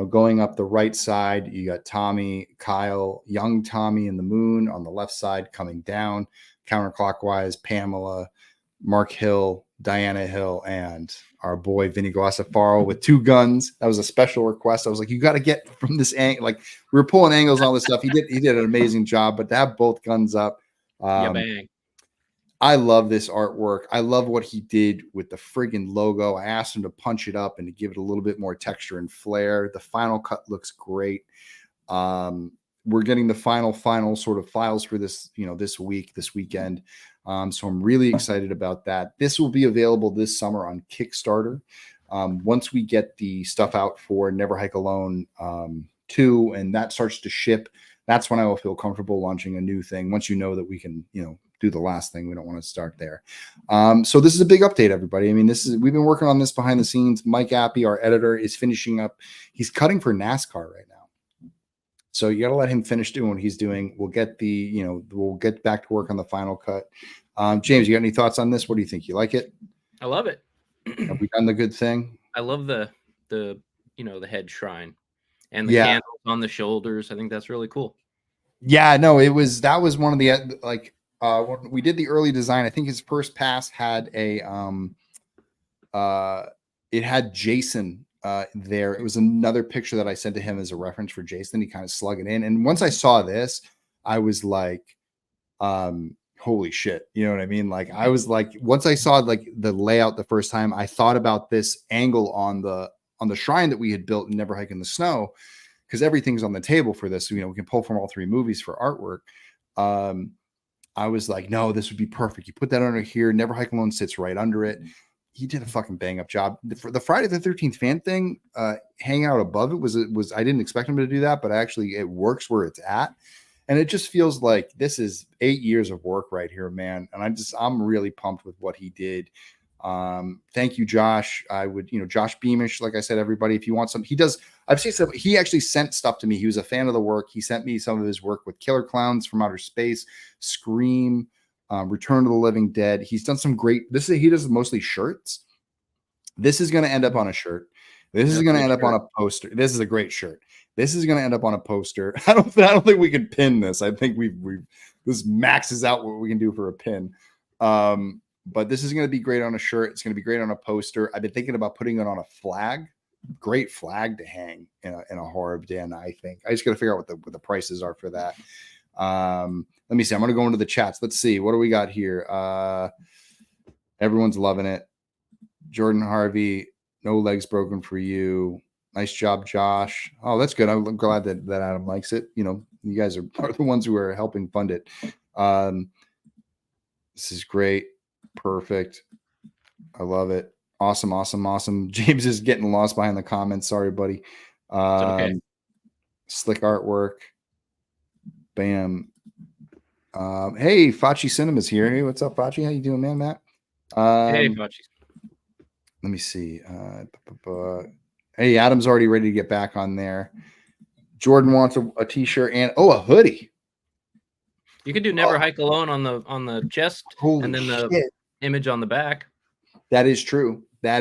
Going up the right side, you got Tommy, Kyle, young Tommy in the moon on the left side coming down counterclockwise, Pamela, Mark Hill, Diana Hill, and our boy Vinny Guasafaro with 2 guns. That was a special request. I was like, you got to get from this angle. Like we were pulling angles and all this stuff. He did an amazing job, but to have both guns up. Bang. I love this artwork. I love what he did with the friggin' logo. I asked him to punch it up and to give it a little bit more texture and flair. The final cut looks great. We're getting the final sort of files for this, this weekend. So I'm really excited about that. This will be available this summer on Kickstarter. Once we get the stuff out for Never Hike Alone 2 and that starts to ship, that's when I will feel comfortable launching a new thing. Once you know that we can, do the last thing, we don't want to start there. So this is a big update, everybody. I mean, we've been working on this behind the scenes. Mike Appy, our editor, is finishing up. He's cutting for NASCAR right now. So you got to let him finish doing what he's doing. We'll get we'll get back to work on the final cut. James, you got any thoughts on this? What do you think? You like it? I love it. Have we done the good thing? I love the head shrine and the candles on the shoulders. I think that's really cool. Yeah, no, that was one of the when we did the early design. I think his first pass had it had Jason there. It was another picture that I sent to him as a reference for Jason. He kind of slug it in. And once I saw this, I was like, holy shit. You know what I mean? Like I was like, once I saw like the layout the first time, I thought about this angle on the shrine that we had built in Never Hike in the Snow, because everything's on the table for this. So, we can pull from all 3 movies for artwork. I was like, no, this would be perfect. You put that under here. Never Hike Alone sits right under it. He did a fucking bang up job. For the Friday the 13th fan thing, hanging out above it was I didn't expect him to do that, but actually it works where it's at. And it just feels like this is 8 years of work right here, man. And I'm really pumped with what he did. Thank you, Josh. I would, Josh Beamish, like I said, everybody, if you want some, I've seen some, he actually sent stuff to me. He was a fan of the work. He sent me some of his work with Killer Clowns from Outer Space, Scream, Return to the Living Dead. He's done some great, he does mostly shirts. This is going to end up on a shirt. This is going to end up on a poster. This is a great shirt. This is going to end up on a poster. I don't think we can pin this. I think this maxes out what we can do for a pin. But this is going to be great on a shirt. It's going to be great on a poster. I've been thinking about putting it on a flag. Great flag to hang in a horror den, I think. I just got to figure out what the prices are for that. Let me see. I'm going to go into the chats. Let's see. What do we got here? Everyone's loving it. Jordan Harvey, no legs broken for you. Nice job, Josh. Oh, that's good. I'm glad that Adam likes it. You guys are the ones who are helping fund it. This is great. Perfect. I love it. Awesome. James is getting lost behind the comments. Sorry, buddy. Okay. Slick artwork. Bam. Hey, Fachi Cinema's here. Hey, what's up, Fachi? How you doing, man, Matt? Hey, Fachi. Let me see. Hey, Adam's already ready to get back on there. Jordan wants a t-shirt and a hoodie. You could do Never Hike Alone on the chest. Holy and then the shit. Image on the back. That is true. I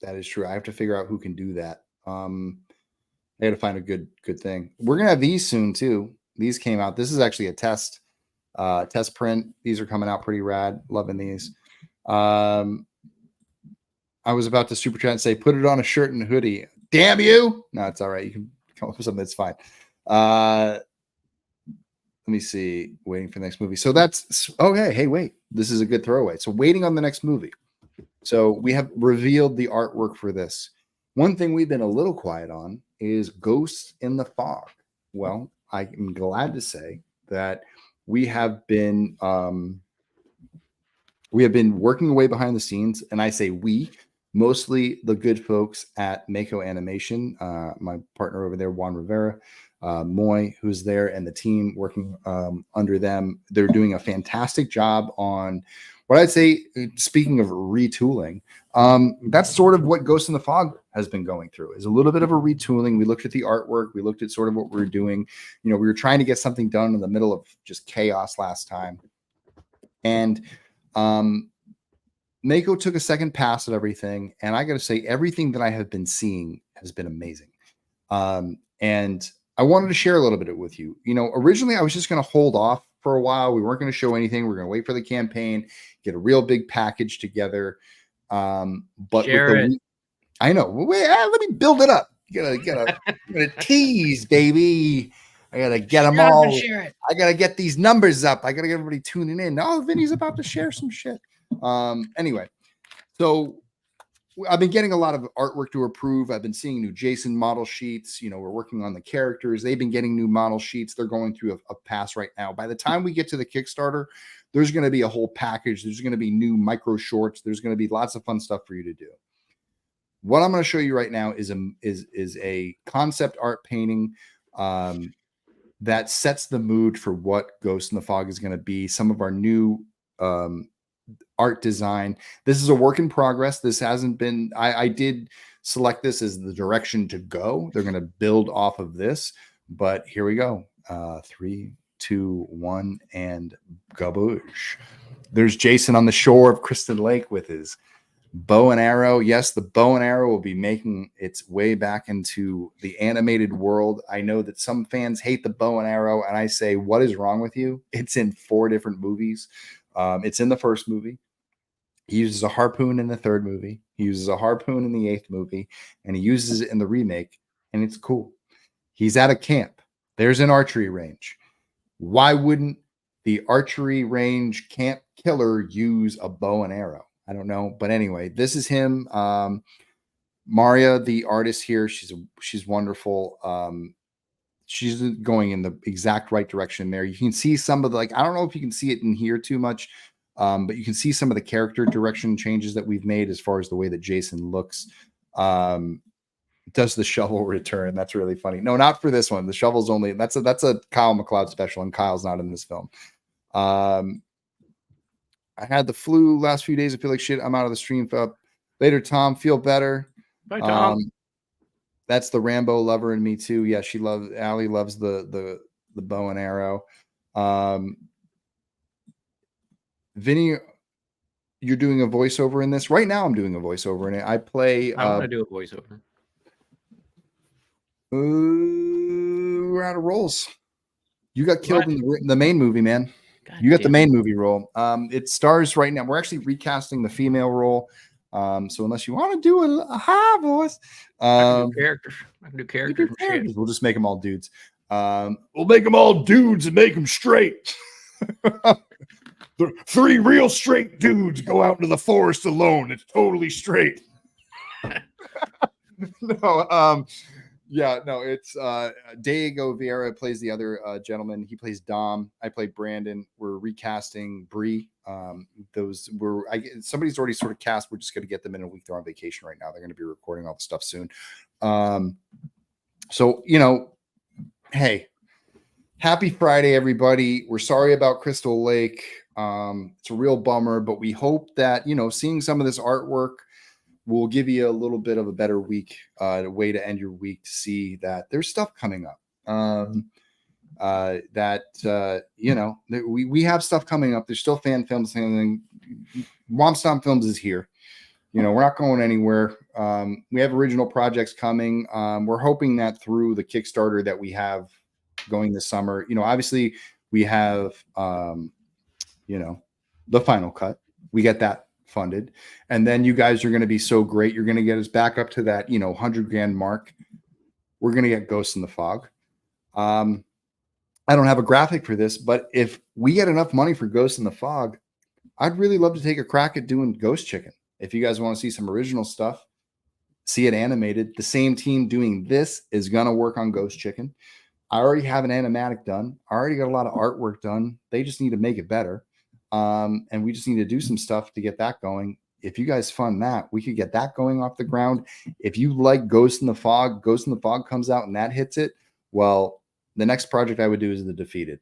have to figure out who can do that. I got to find a good thing. We're gonna have these soon too. These came out. This is actually a test print. These are coming out pretty rad. Loving these. I was about to super chat and say, put it on a shirt and hoodie. Damn you! No, it's all right. You can come up with something that's fine. Let me see. Waiting for the next movie. So that's okay. Hey, wait. This is a good throwaway. So waiting on the next movie. So we have revealed the artwork for this. One thing we've been a little quiet on is Ghosts in the Fog. Well, I am glad to say that we have been working away behind the scenes, and I say we, mostly the good folks at Mako Animation, my partner over there, Juan Rivera, Moy, who's there, and the team working under them. They're doing a fantastic job on what I'd say, speaking of retooling, that's sort of what Ghost in the Fog has been going through, is a little bit of a retooling. We looked at the artwork. We looked at sort of what we were doing. You know, we were trying to get something done in the middle of just chaos last time. And Mako took a second pass at everything. And I got to say, everything that I have been seeing has been amazing. And I wanted to share a little bit with you. You know, originally I was just going to hold off for a while. We weren't going to show anything. We we're going to wait for the campaign, get a real big package together. But share with it. I know. Wait, let me build it up. You gotta tease, baby. I gotta get them all. Share it. I gotta get these numbers up. I gotta get everybody tuning in. Oh, Vinny's about to share some shit. Anyway, so I've been getting a lot of artwork to approve. I've been seeing new Jason model sheets. You know, we're working on the characters. They've been getting new model sheets. They're going through a pass right now. By the time we get to the Kickstarter, there's going to be a whole package. There's going to be new micro shorts. There's going to be lots of fun stuff for you to do. What I'm going to show you right now is a concept art painting that sets the mood for what Ghost in the Fog is going to be. Some of our new art design. This is a work in progress. This hasn't been, I did select this as the direction to go. They're going to build off of this, but here we go. 3, 2, 1, and gaboosh. There's Jason on the shore of Kristen Lake with his bow and arrow. Yes, the bow and arrow will be making its way back into the animated world. I know that some fans hate the bow and arrow, and I say, what is wrong with you? It's in 4 different movies. It's in the first movie. He uses a harpoon in the 3rd movie. He uses a harpoon in the 8th movie, and he uses it in the remake, and it's cool. He's at a camp. There's an archery range. Why wouldn't the archery range camp killer use a bow and arrow? I don't know. But anyway, this is him. Maria, the artist here, she's wonderful. She's going in the exact right direction there. You can see some of the, I don't know if you can see it in here too much, but you can see some of the character direction changes that we've made as far as the way that Jason looks. Does the shovel return? That's really funny. No, not for this one. The shovel's only, that's a Kyle MacLeod special, and Kyle's not in this film. I had the flu last few days. I feel like shit. I'm out of the stream. Later, Tom. Feel better. Bye, Tom. That's the Rambo lover in me too. Yeah, Allie loves the bow and arrow. Vinny, you're doing a voiceover in this right now. I'm doing a voiceover in it. I want to do a voiceover. We're out of roles. You got killed in the main movie, man. God, you got the main movie role. It stars right now. We're actually recasting the female role. So unless you want to do a high voice, I can do characters. We'll just make them all dudes. We'll make them all dudes and make them straight. 3 real straight dudes go out into the forest alone. It's totally straight. No, it's Diego Vieira plays the other gentleman. He plays Dom. I play Brandon. We're recasting Bree. Somebody's already sort of cast. We're just going to get them in a week. They're on vacation right now. They're going to be recording all the stuff soon. So, hey, happy Friday, everybody. We're sorry about Crystal Lake. It's a real bummer, but we hope that, seeing some of this artwork will give you a little bit of a better week, a way to end your week, to see that there's stuff coming up. We have stuff coming up. There's still fan films. And Wompstompfilms is here. We're not going anywhere. We have original projects coming. We're hoping that through the Kickstarter that we have going this summer, obviously we have, the final cut. We get that funded. And then you guys are going to be so great. You're going to get us back up to that, 100 grand mark. We're going to get Ghost in the Fog. I don't have a graphic for this, but if we get enough money for Ghost in the Fog, I'd really love to take a crack at doing Ghost Chicken. If you guys want to see some original stuff, see it animated. The same team doing this is going to work on Ghost Chicken. I already have an animatic done. I already got a lot of artwork done. They just need to make it better. And we just need to do some stuff to get that going. If you guys fund that, we could get that going off the ground. If you like Ghost in the Fog comes out and that hits it, well, the next project I would do is The Defeated,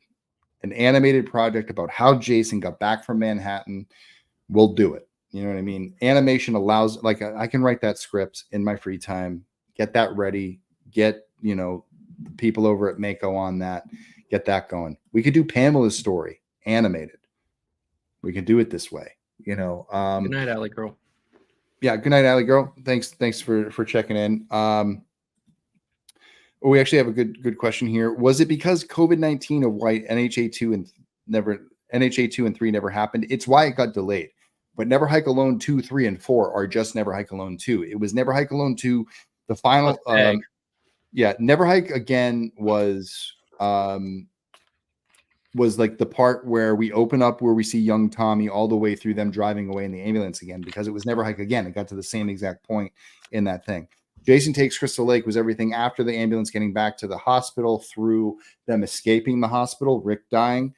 an animated project about how Jason got back from Manhattan. We'll do it. You know what I mean? Animation allows, like, I can write that script in my free time, get that ready, get, people over at Mako on that, get that going. We could do Pamela's story animated. We can do it this way, Good night, Alley Girl. Yeah. Good night, Alley Girl. Thanks for checking in. We actually have a good question here. Was it because COVID-19 of why NHA 2 and 3 never happened? It's why it got delayed. But Never Hike Alone 2, 3, and 4 are just Never Hike Alone 2. It was Never Hike Alone 2, the final. Never Hike Again was like the part where we open up where we see young Tommy all the way through them driving away in the ambulance again, because it was Never Hike Again. It got to the same exact point in that thing. Jason Takes Crystal Lake was everything after the ambulance getting back to the hospital through them escaping the hospital, Rick dying.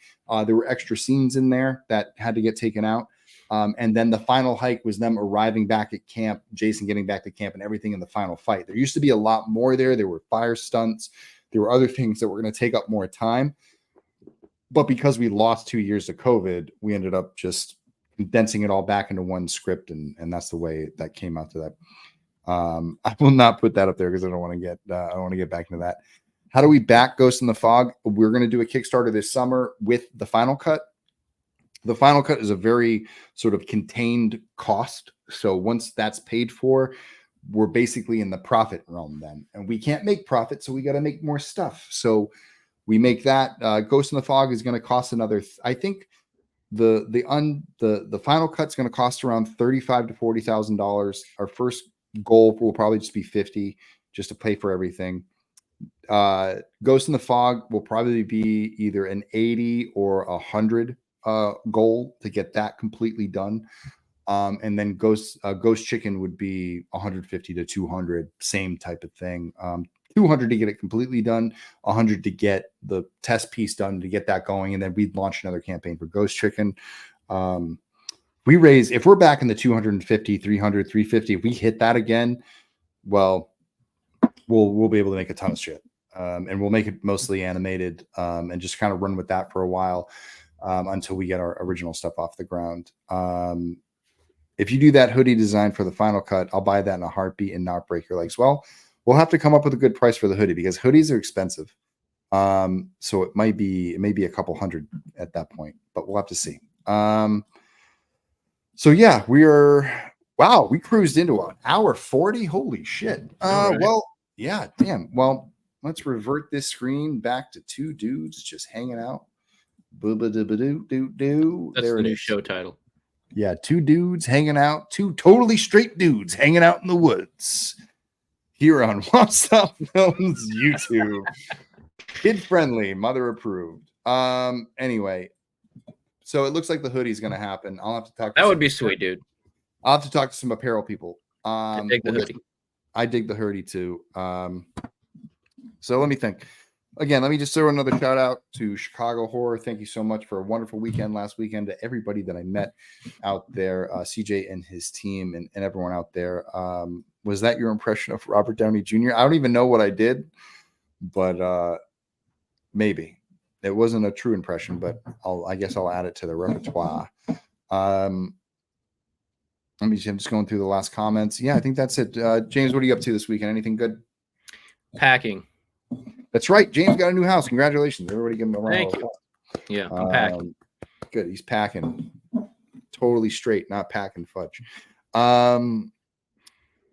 There were extra scenes in there that had to get taken out. And then the final hike was them arriving back at camp, Jason getting back to camp, and everything in the final fight. There used to be a lot more there. There were fire stunts. There were other things that were going to take up more time. But because we lost 2 years to COVID, we ended up just condensing it all back into one script. And that's the way that came out to that. I will not put that up there because I don't want to get back into that. How do we back Ghost in the Fog? We're going to do a Kickstarter this summer with the final cut. The final cut is a very sort of contained cost. So once that's paid for, we're basically in the profit realm then. And we can't make profit, so we got to make more stuff. So we make that. Ghost in the Fog is going to cost another, I think the final cut's going to cost around $35,000 to $40,000. Our first goal will probably just be 50 just to pay for everything. Ghost in the Fog will probably be either an 80 or 100 goal to get that completely done. And then Ghost Chicken would be 150 to 200, same type of thing. 200 to get it completely done, 100 to get the test piece done to get that going, and then we'd launch another campaign for Ghost Chicken. If we're back in the 250, 300, 350, if we hit that again, well, we'll be able to make a ton of shit. And we'll make it mostly animated, and just kind of run with that for a while, until we get our original stuff off the ground. If you do that hoodie design for the final cut, I'll buy that in a heartbeat and not break your legs. Well, we'll have to come up with a good price for the hoodie because hoodies are expensive. So it may be a couple hundred at that point, but we'll have to see. So yeah, we cruised into an hour 40. Holy shit. Right. Well, yeah, damn. Well, let's revert this screen back to two dudes just hanging out. Boo-ba-doo-ba-doo-doo-doo. That's the new show title. Yeah, two dudes hanging out, two totally straight dudes hanging out in the woods. Here on wompstompfilms YouTube. Kid friendly, mother approved. Anyway, so it looks like the hoodie's gonna happen. I'll have to talk to that would be sweet, dude. I'll have to talk to some apparel people. I dig the hoodie. I dig the hoodie too. So let me think. Again, let me just throw another shout out to Chicago Horror. Thank you so much for a wonderful weekend last weekend, to everybody that I met out there, CJ and his team and everyone out there. Was that your impression of Robert Downey Jr.? I don't even know what I did, but maybe. It wasn't a true impression, but I guess I'll add it to the repertoire. I'm just going through the last comments. Yeah, I think that's it. James, what are you up to this weekend? Anything good? Packing. That's right. James got a new house. Congratulations. Everybody give him a round of applause. Yeah, I'm packing. Good. He's packing. Totally straight, not packing fudge.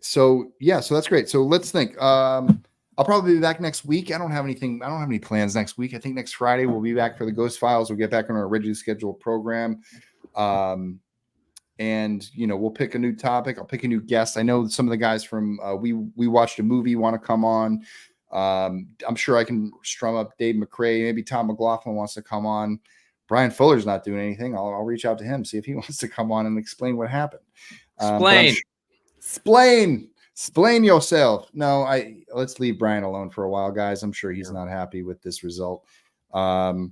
So that's great. So let's think. I'll probably be back next week. I don't have any plans next week. I think next Friday we'll be back for the Ghost Files. We'll get back on our originally scheduled program. And we'll pick a new topic. I'll pick a new guest. I know some of the guys from we watched a movie want to come on. I'm sure I can strum up Dave McRae. Maybe Tom McLaughlin wants to come on. Bryan Fuller's not doing anything. I'll reach out to him, see if he wants to come on and explain what happened. Explain yourself. No, let's leave Bryan alone for a while, guys. I'm sure he's not happy with this result. But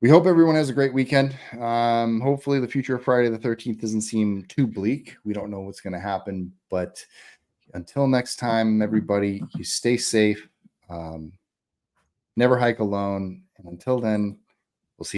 we hope everyone has a great weekend. Hopefully the future of Friday the 13th doesn't seem too bleak. We don't know what's going to happen, but until next time, everybody, you stay safe. Never hike alone. And until then,